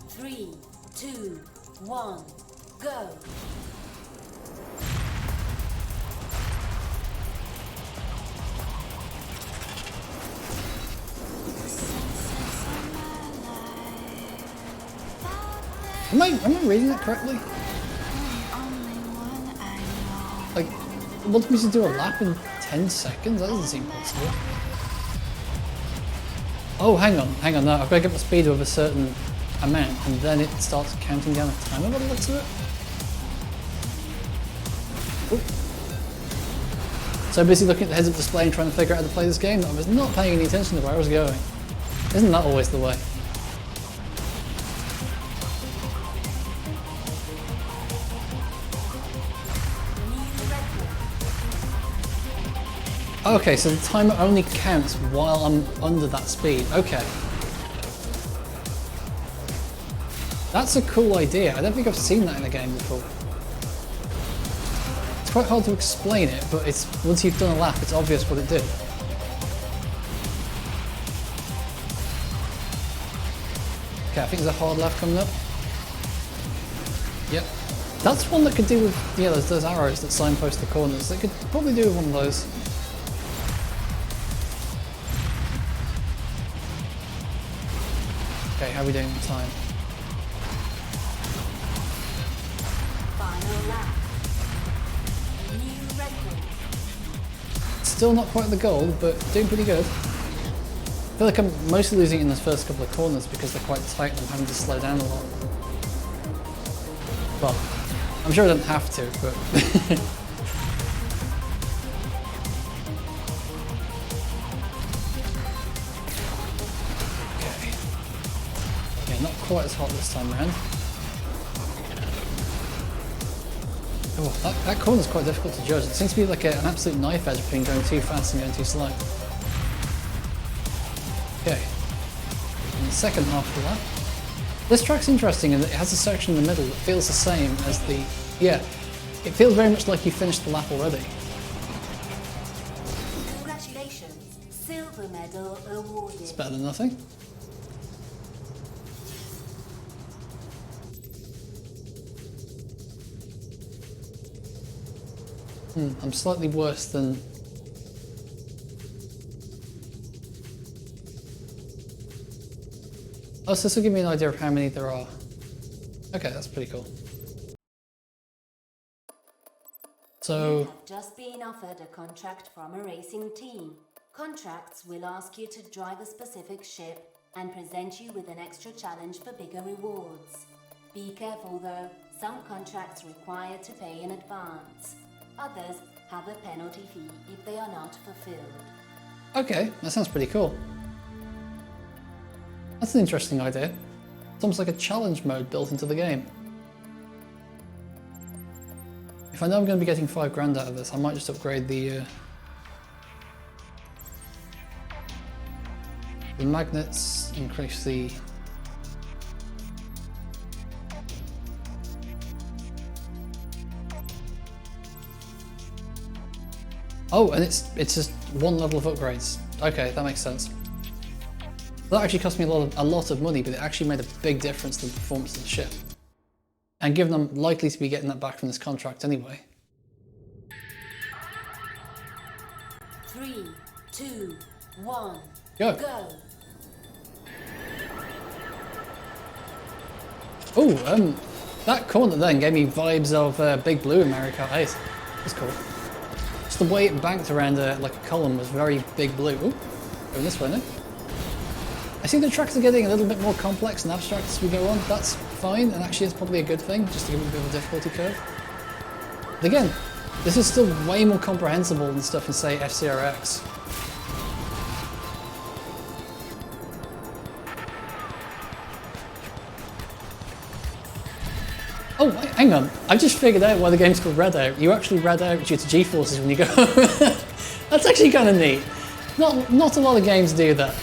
[SPEAKER 2] 3, 2, 1, go.
[SPEAKER 1] Am I reading that correctly? Like, it wants me to do a lap in 10 seconds? That doesn't seem possible. Oh, hang on, no, I've got to get my speed of a certain amount, and then it starts counting down a timer by the looks of it. Ooh. So busy looking at the heads-up display and trying to figure out how to play this game that I was not paying any attention to where I was going. Isn't that always the way? Okay, so the timer only counts while I'm under that speed. Okay. That's a cool idea. I don't think I've seen that in a game before. It's quite hard to explain it, but it's once you've done a lap, it's obvious what it did. Okay, I think there's a hard left coming up. Yep. That's one that could do with, yeah, those arrows that signpost the corners. They could probably do with one of those. Okay, how are we doing on time?
[SPEAKER 2] Final lap. New record.
[SPEAKER 1] Still not quite the goal, but doing pretty good. I feel like I'm mostly losing in the first couple of corners because they're quite tight and I'm having to slow down a lot. Well, I'm sure I don't have to, but... Not quite as hot this time around. Oh, that corner's quite difficult to judge. It seems to be like an absolute knife edge between going too fast and going too slow. Okay. And the second half of that. This track's interesting in that it has a section in the middle that feels the same as the... Yeah, it feels very much like you finished the lap already.
[SPEAKER 2] Congratulations, silver medal awarded.
[SPEAKER 1] It's better than nothing. I'm slightly worse than... Oh, so this will give me an idea of how many there are. Okay, that's pretty cool. So...
[SPEAKER 2] You have just been offered a contract from a racing team. Contracts will ask you to drive a specific ship and present you with an extra challenge for bigger rewards. Be careful though, some contracts require to pay in advance. Others have a penalty fee if they are not fulfilled.
[SPEAKER 1] Okay, that sounds pretty cool. That's an interesting idea. It's almost like a challenge mode built into the game. If I know I'm going to be getting $5 out of this, I might just upgrade the magnets, increase the... Oh, and it's just one level of upgrades. Okay, that makes sense. That actually cost me a lot of money, but it actually made a big difference to the performance of the ship. And given I'm likely to be getting that back from this contract anyway.
[SPEAKER 2] 3, 2, 1,
[SPEAKER 1] go! Oh, that corner then gave me vibes of Big Blue in Mario Kart 8. That's cool. Just the way it banked around like a column was very Big Blue. Ooh, going this way now. I see the tracks are getting a little bit more complex and abstract as we go on. That's fine, and actually it's probably a good thing, just to give it a bit of a difficulty curve. But again, This is still way more comprehensible than stuff in, say, FCRX. Oh, wait, hang on. I've just figured out why the game's called Redout. You actually red out due to G-forces when you go. That's actually kind of neat. Not a lot of games do that.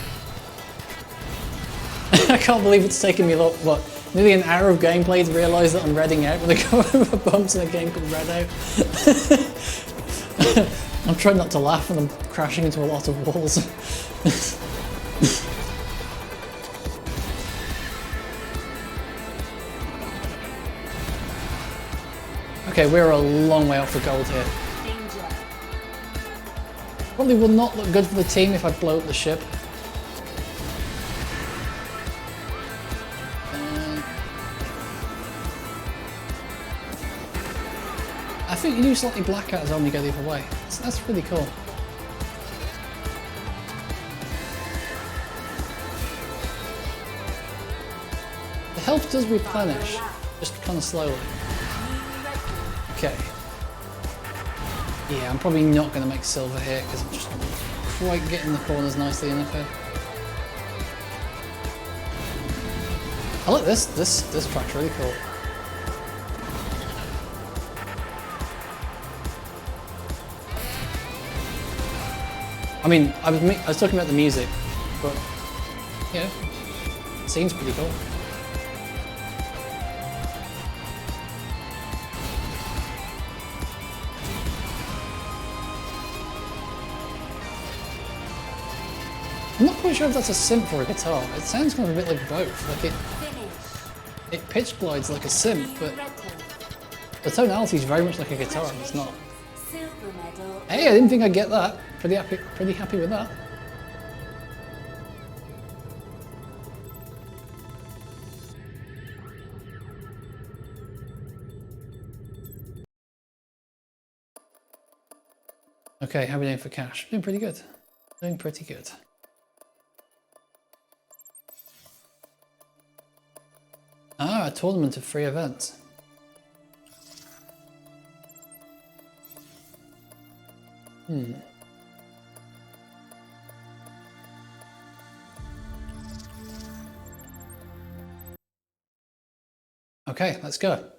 [SPEAKER 1] I can't believe it's taken me, what, nearly an hour of gameplay to realise that I'm redding out when I go over bumps in a game called Redout. I'm trying not to laugh when I'm crashing into a lot of walls. Okay, we're a long way off the gold here. Probably will not look good for the team if I blow up the ship. I think you do slightly black out as well when you go the other way. That's really cool. The health does replenish, just kind of slowly. Okay. Yeah, I'm probably not going to make silver here because I'm just not quite getting the corners nicely enough here. I like this track's really cool. I mean, I was talking about the music, but yeah, it seems pretty cool. I'm not quite sure if that's a synth or a guitar. It sounds kind of a bit like both. Like it pitch glides like a synth, but the tonality is very much like a guitar. It's not. Hey, I didn't think I'd get that. Pretty happy with that. Okay, how are we doing for cash? Doing pretty good. Doing pretty good. Ah, a tournament of free events. Okay, let's go.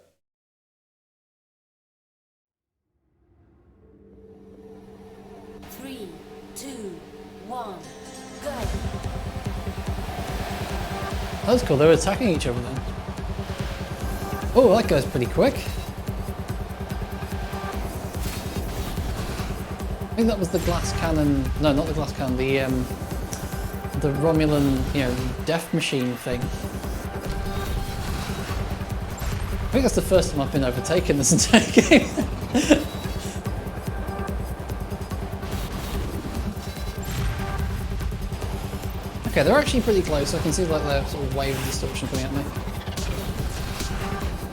[SPEAKER 2] Three, two, one, go.
[SPEAKER 1] That's cool, they were attacking each other then. Oh, that goes pretty quick. I think that was the glass cannon. No, not the glass cannon. The Romulan, death machine thing. I think that's the first time I've been overtaken this entire game. Okay, they're actually pretty close. I can see like their sort of wave of distortion coming at me.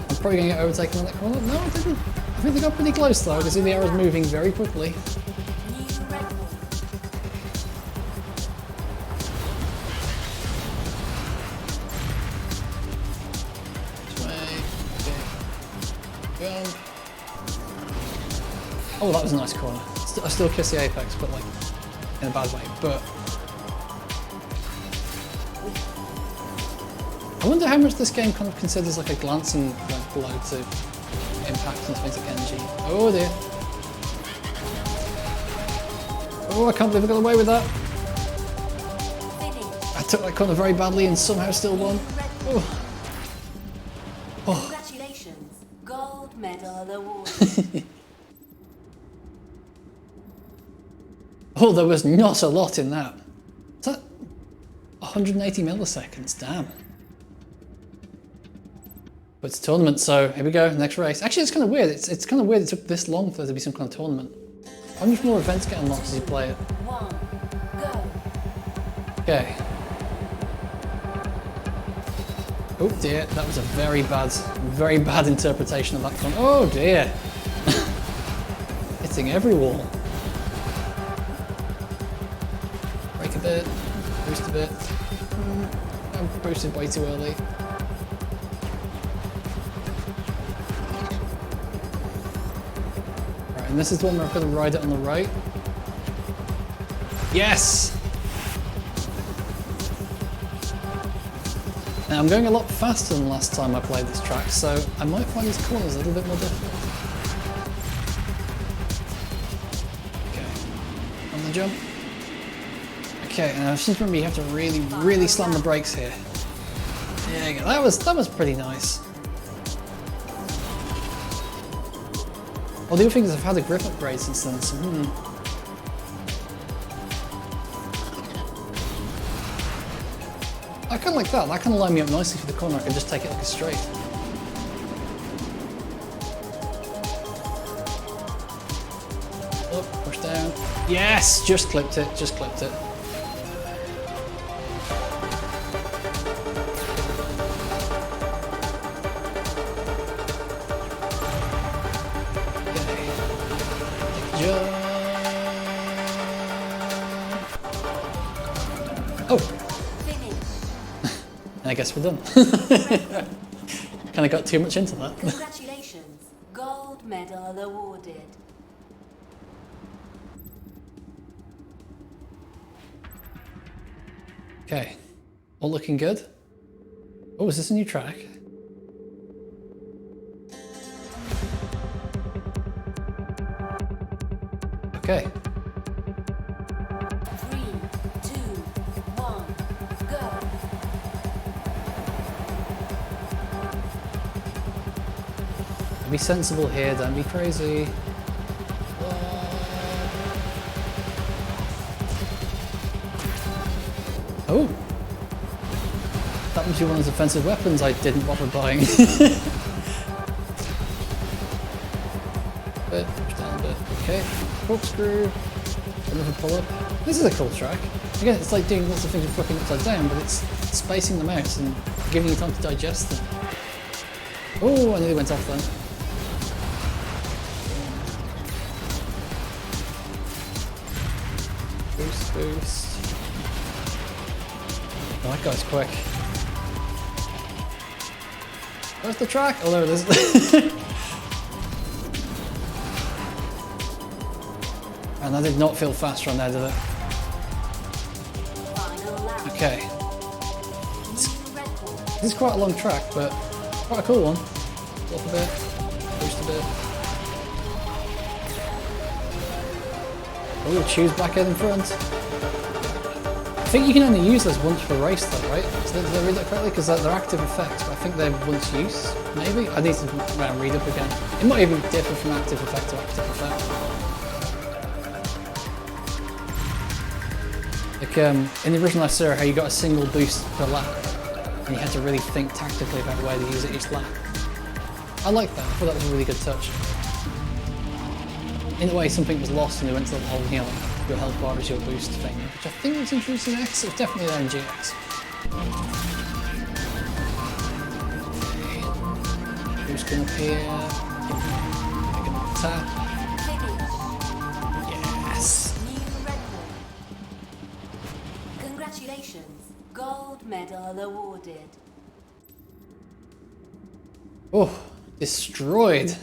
[SPEAKER 1] I'm probably going to get overtaken on that corner. No, I didn't. I think they got pretty close though. I can see the arrows moving very quickly. Oh, that was a nice corner. I still kiss the apex, but like in a bad way. But I wonder how much this game kind of considers like a glancing blow to impact and things like energy. Oh dear. Oh, I can't believe I got away with that. I took that corner very badly and somehow still won. Oh.
[SPEAKER 2] Congratulations, gold medal awarded.
[SPEAKER 1] Oh, there was not a lot in that. Is that 180 milliseconds? Damn. But it's a tournament, so here we go, next race. Actually, it's kind of weird. It's kind of weird it took this long for there to be some kind of tournament. How much more events get unlocked as you play it? Okay. Oh dear, that was a very bad interpretation of that con. Oh dear. Hitting every wall. Brake a bit, boost a bit. I'm boosted way too early. Right, And this is the one where I've got to ride it on the right. Yes! Now I'm going a lot faster than last time I played this track, so I might find these corners a little bit more difficult. Okay, on the jump. Okay, now just remember you have to really slam the brakes here. There you go, that was pretty nice. Well, the other thing is I've had a grip upgrade since then, so I kind of like that. That kind of lined me up nicely for the corner. I can just take it like a straight. Up, push down. Yes! Just clipped it, just clipped it. Oh! I guess we're done. Kind of got too much into that.
[SPEAKER 2] Congratulations, gold medal awarded.
[SPEAKER 1] Okay, all looking good. Oh, is this a new track? Okay.
[SPEAKER 2] 3, 2, 1, go.
[SPEAKER 1] Be sensible here, don't be crazy. Oh! That must be one of those offensive weapons I didn't bother buying. Bit, push down a bit. Okay, corkscrew. Another pull-up. This is a cool track. Again, it's like doing lots of things with flipping upside down, but it's spacing them out and giving you time to digest them. Oh, I nearly went off then. Boost, boost. Oh, that guy's quick. Where's the track? Oh, there it is. And that did not feel faster on there, did it? Okay. This is quite a long track, but quite a cool one. Off a bit, boost a bit. Oh, choose back in front. I think you can only use this once per race though, right? Did I read that correctly? Because they're active effects, but I think they're once use, maybe? I need to read up again. It might even differ from active effect to active effect. Like in the original F-Zero, how you got a single boost per lap, and you had to really think tactically about where to use it each lap. I like that, I thought that was a really good touch. In a way, something was lost and they went to the whole, you know, your health bar is your boost thing, which I think was introduced in X, it's definitely there in GX. Okay. Boost going up here, make another tap. Yes!
[SPEAKER 2] New record. Congratulations, gold medal awarded.
[SPEAKER 1] Oh, destroyed!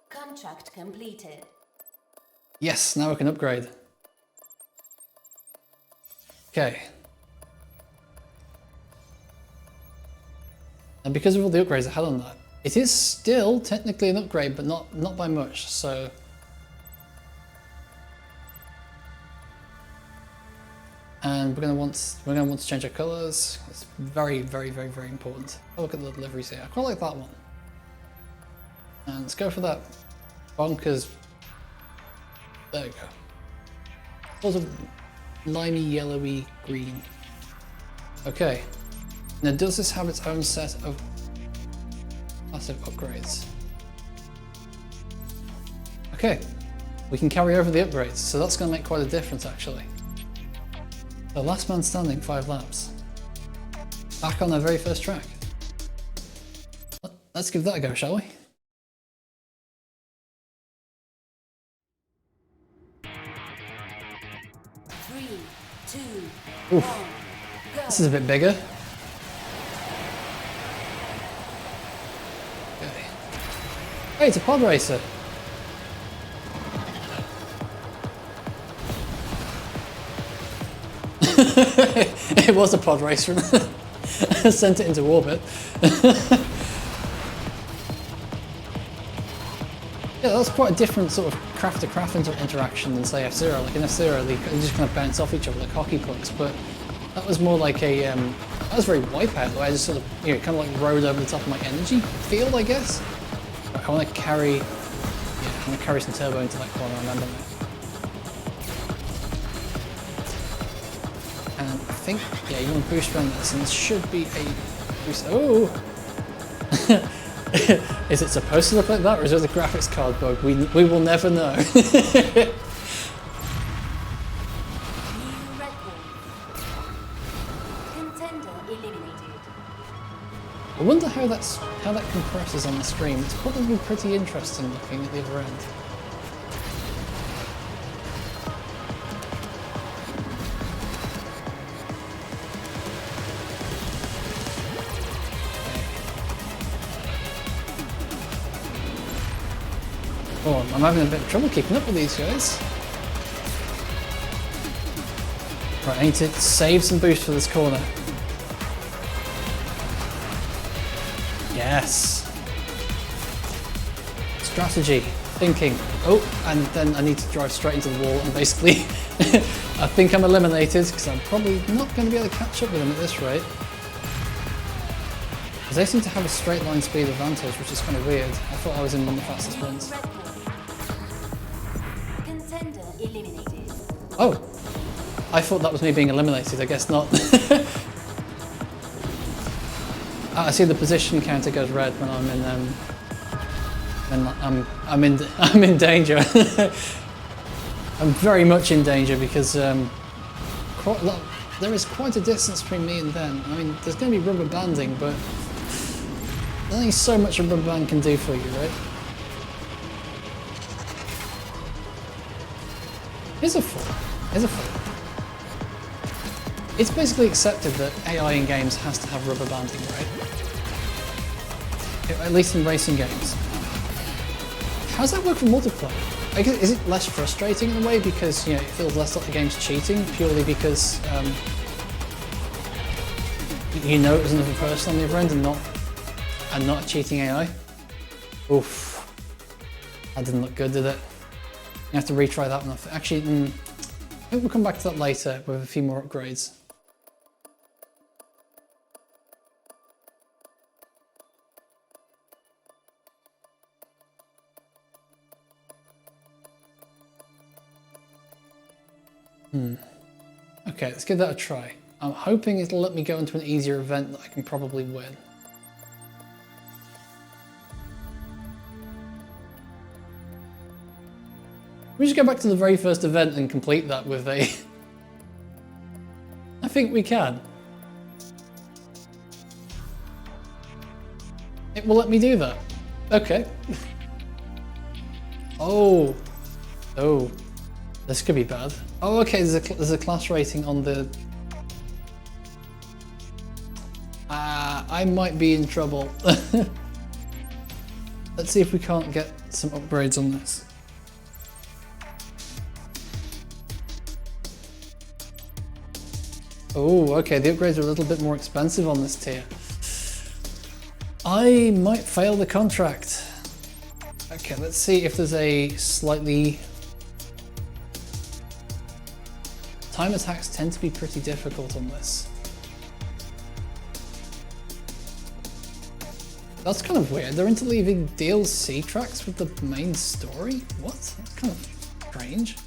[SPEAKER 2] Contract completed.
[SPEAKER 1] Yes, now I can upgrade. Okay. And because of all the upgrades I had on that, it is still technically an upgrade, but not by much, so... And we're gonna want to change our colours. It's very important. Oh, look at the deliveries here. I quite like that one. And let's go for that bonkers. There we go. Sort of limey, yellowy green. Okay. Now, does this have its own set of passive upgrades? Okay. We can carry over the upgrades, so that's going to make quite a difference, actually. So, last man standing, 5 laps. Back on our very first track. Let's give that a go, shall we?
[SPEAKER 2] Three, two,
[SPEAKER 1] Oof.
[SPEAKER 2] 1.
[SPEAKER 1] boss is a bit bigger. Okay. Hey, it's a pod racer. It was a pod racer. I sent it into orbit. Yeah, that's quite a different sort of craft-to-craft interaction than, say, F-Zero. Like in F-Zero, they just kind of bounce off each other like hockey pucks, but that was more like a, that was very Wipeout, the way I just sort of, you know, kind of like rode over the top of my energy field, I guess. Right, I want to carry, yeah, I want to carry some turbo into that corner, I remember now. And I think, yeah, you want to boost around this, and this should be a boost. Oh! Is it supposed to look like that, or is it a graphics card bug? We will never know.
[SPEAKER 2] New record. Contender eliminated.
[SPEAKER 1] I wonder how that compresses on the stream. It's probably pretty interesting looking at the other end. Oh, I'm having a bit of trouble keeping up with these guys. Right, I need to save some boost for this corner. Yes. Strategy, thinking. Oh, and then I need to drive straight into the wall and basically I think I'm eliminated because I'm probably not going to be able to catch up with them at this rate. Because they seem to have a straight line speed advantage, which is kind of weird. I thought I was in one of the fastest ones.
[SPEAKER 2] Contender eliminated.
[SPEAKER 1] Oh, I thought that was me being eliminated. I guess not. I see the position counter goes red when I'm in. I'm in danger. I'm very much in danger because there is quite a distance between me and them. I mean, there's going to be rubber banding, but there's only so much a rubber band can do for you, right? Here's a fall. Here's a fall. It's basically accepted that AI in games has to have rubber banding, right? At least in racing games. How does that work for multiplayer? I guess, is it less frustrating in a way because, you know, it feels less like the game's cheating purely because you know it was another person on the other end and not a cheating AI? Oof. That didn't look good, did it? You have to retry that one off. Actually, I think we'll come back to that later with a few more upgrades. Okay, let's give that a try. I'm hoping it'll let me go into an easier event that I can probably win. We just go back to the very first event and complete that with a... I think we can. It will let me do that. Okay. Oh. Oh. This could be bad. Oh, okay, there's a class rating on the... I might be in trouble. Let's see if we can't get some upgrades on this. Oh, okay, the upgrades are a little bit more expensive on this tier. I might fail the contract. Okay, let's see if there's a slightly... Time attacks tend to be pretty difficult on this. That's kind of weird. They're interleaving DLC tracks with the main story? What? That's kind of strange.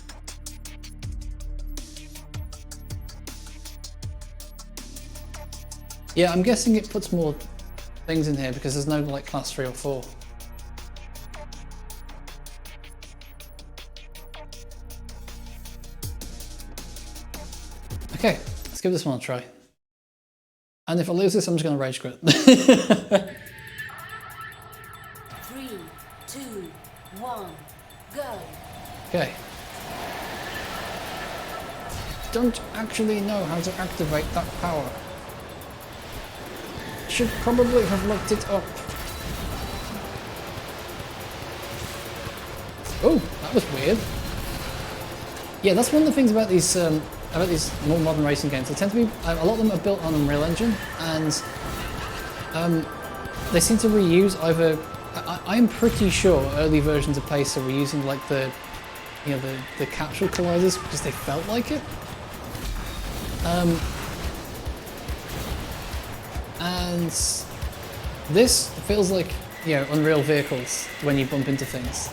[SPEAKER 1] Yeah, I'm guessing it puts more things in here because there's no like class 3 or 4. Okay, let's give this one a try. And if I lose this, I'm just going to rage quit.
[SPEAKER 2] 3, 2, 1, go.
[SPEAKER 1] Okay. Don't actually know how to activate that power. should probably have looked it up. Oh, that was weird. Yeah, that's one of the things about these more modern racing games. They tend to be a lot of them are built on Unreal Engine, and they seem to reuse either. I'm pretty sure early versions of Pacer were using like the capsule colliders because they felt like it. And this feels like, you know, Unreal vehicles when you bump into things.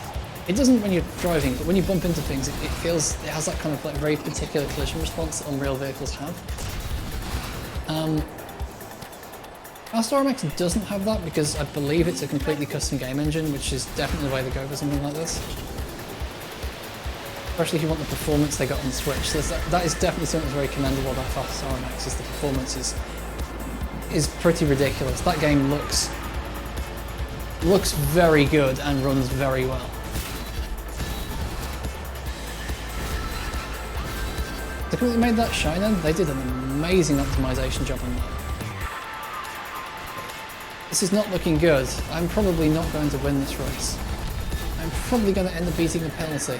[SPEAKER 1] It doesn't when you're driving, but when you bump into things, it has that kind of like very particular collision response that Unreal vehicles have. Fast RMX doesn't have that because I believe it's a completely custom game engine, which is definitely the way to go for something like this. Especially if you want the performance they got on the Switch. So that is definitely something that's very commendable about Fast RMX, is the performance is pretty ridiculous. That game looks very good and runs very well. The company that made that shine, they did an amazing optimization job on that. This is not looking good. I'm probably not going to win this race. I'm probably going to end up beating the penalty.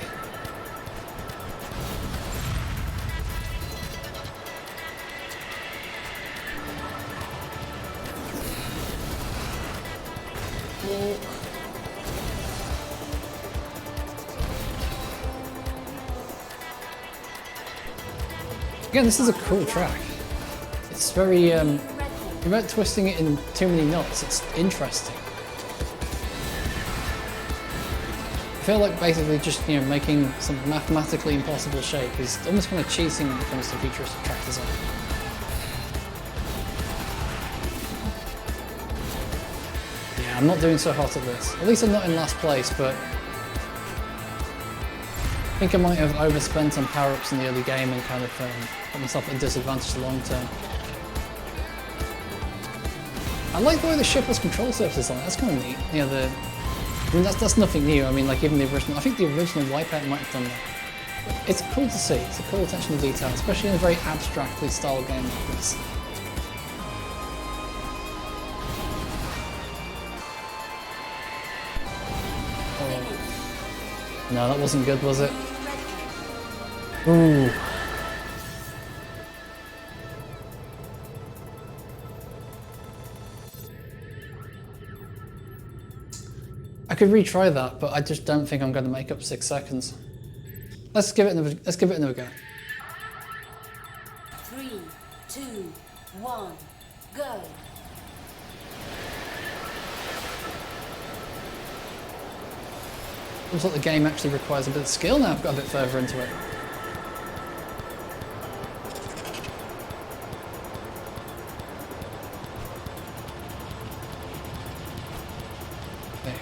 [SPEAKER 1] Again, this is a cool track. It's very, without twisting it in too many knots, it's interesting. I feel like basically just, you know, making some mathematically impossible shape is almost kind of cheating when it comes to futuristic track design. Yeah, I'm not doing so hot at this. At least I'm not in last place, but I think I might have overspent on power-ups in the early game and kind of put myself at a disadvantage long term. I like the way the ship has control surfaces on it. That's kind of neat. You know, I mean, that's nothing new. I mean, like even the original. I think the original Wipeout might have done that. But it's cool to see. It's a cool attention to detail, especially in a very abstractly styled game like this. Oh. No, that wasn't good, was it? Ooh. I could retry that, but I just don't think I'm going to make up 6 seconds. Let's give it another go.
[SPEAKER 2] 3, 2, 1, go.
[SPEAKER 1] Looks like the game actually requires a bit of skill now. I've got a bit further into it.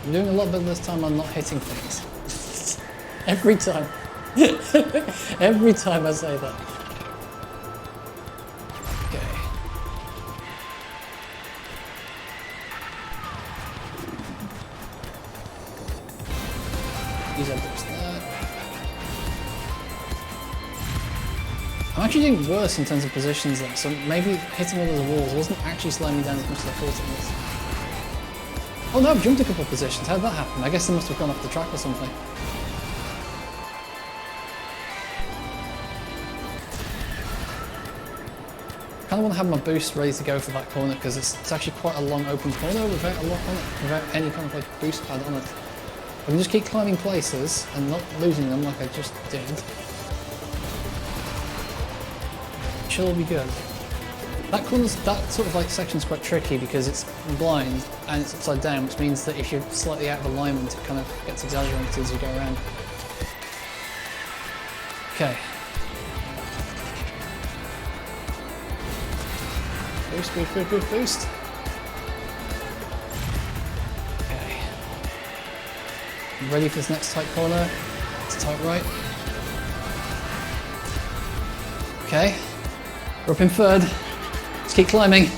[SPEAKER 1] I'm doing a lot better this time. I'm not hitting things. Every time. Every time I say that. Okay. Use our books there. I'm actually doing worse in terms of positions though, so maybe hitting all those walls wasn't actually slowing me down as much as I thought it was. Oh no, I've jumped a couple of positions. How did that happen? I guess they must have gone off the track or something. I kind of want to have my boost ready to go for that corner because it's actually quite a long open corner without a lot on it, without any kind of like boost pad on it. I can just keep climbing places and not losing them like I just did. She'll be good. That sort of like section's quite tricky because it's blind and it's upside down, which means that if you're slightly out of alignment, it kind of gets exaggerated as you go around. Okay. Boost, boost, boost, boost, boost. Okay. I'm ready for this next tight corner. It's tight right. Okay. We're up in third. Let's keep climbing.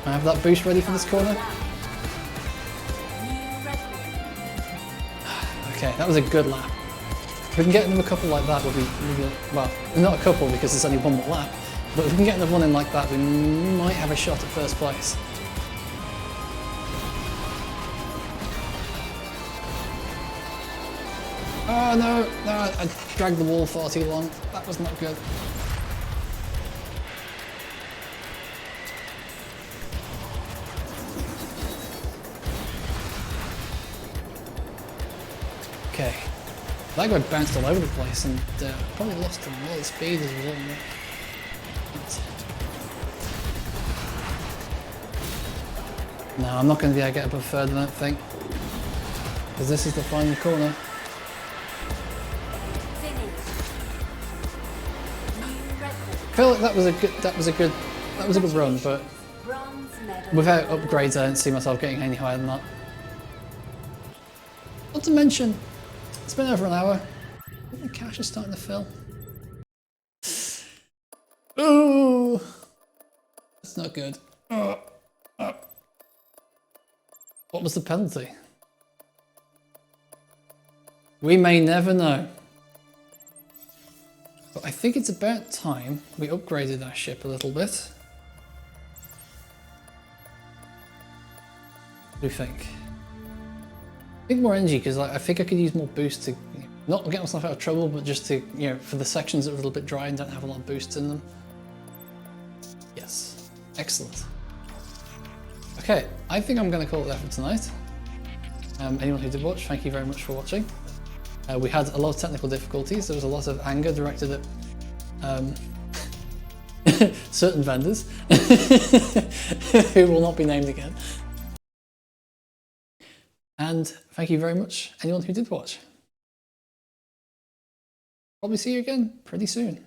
[SPEAKER 1] I have that boost ready for this corner. Okay, that was a good lap. If we can get another couple like that, we'll be well, not a couple because there's only one more lap, But if we can get another one in like that, we might have a shot at first place. Oh no, no, I dragged the wall far too long. That was not good. Okay, that guy bounced all over the place and probably lost a lot of speed as a result of that. No, I'm not going to be able to get above third, I don't think, because this is the final corner. I feel like that was a good run, but without upgrades, I don't see myself getting any higher than that. Not to mention, it's been over an hour. I think the cache is starting to fill. Ooh, that's not good. What was the penalty? We may never know. But I think it's about time we upgraded our ship a little bit. What do you think? I think more energy, because I think I could use more boost to, not get myself out of trouble, but just to, for the sections that are a little bit dry and don't have a lot of boosts in them. Yes, excellent. Okay, I think I'm going to call it there for tonight. Anyone who did watch, thank you very much for watching. We had a lot of technical difficulties. There was a lot of anger directed at certain vendors who will not be named again. And thank you very much, anyone who did watch. Probably see you again pretty soon.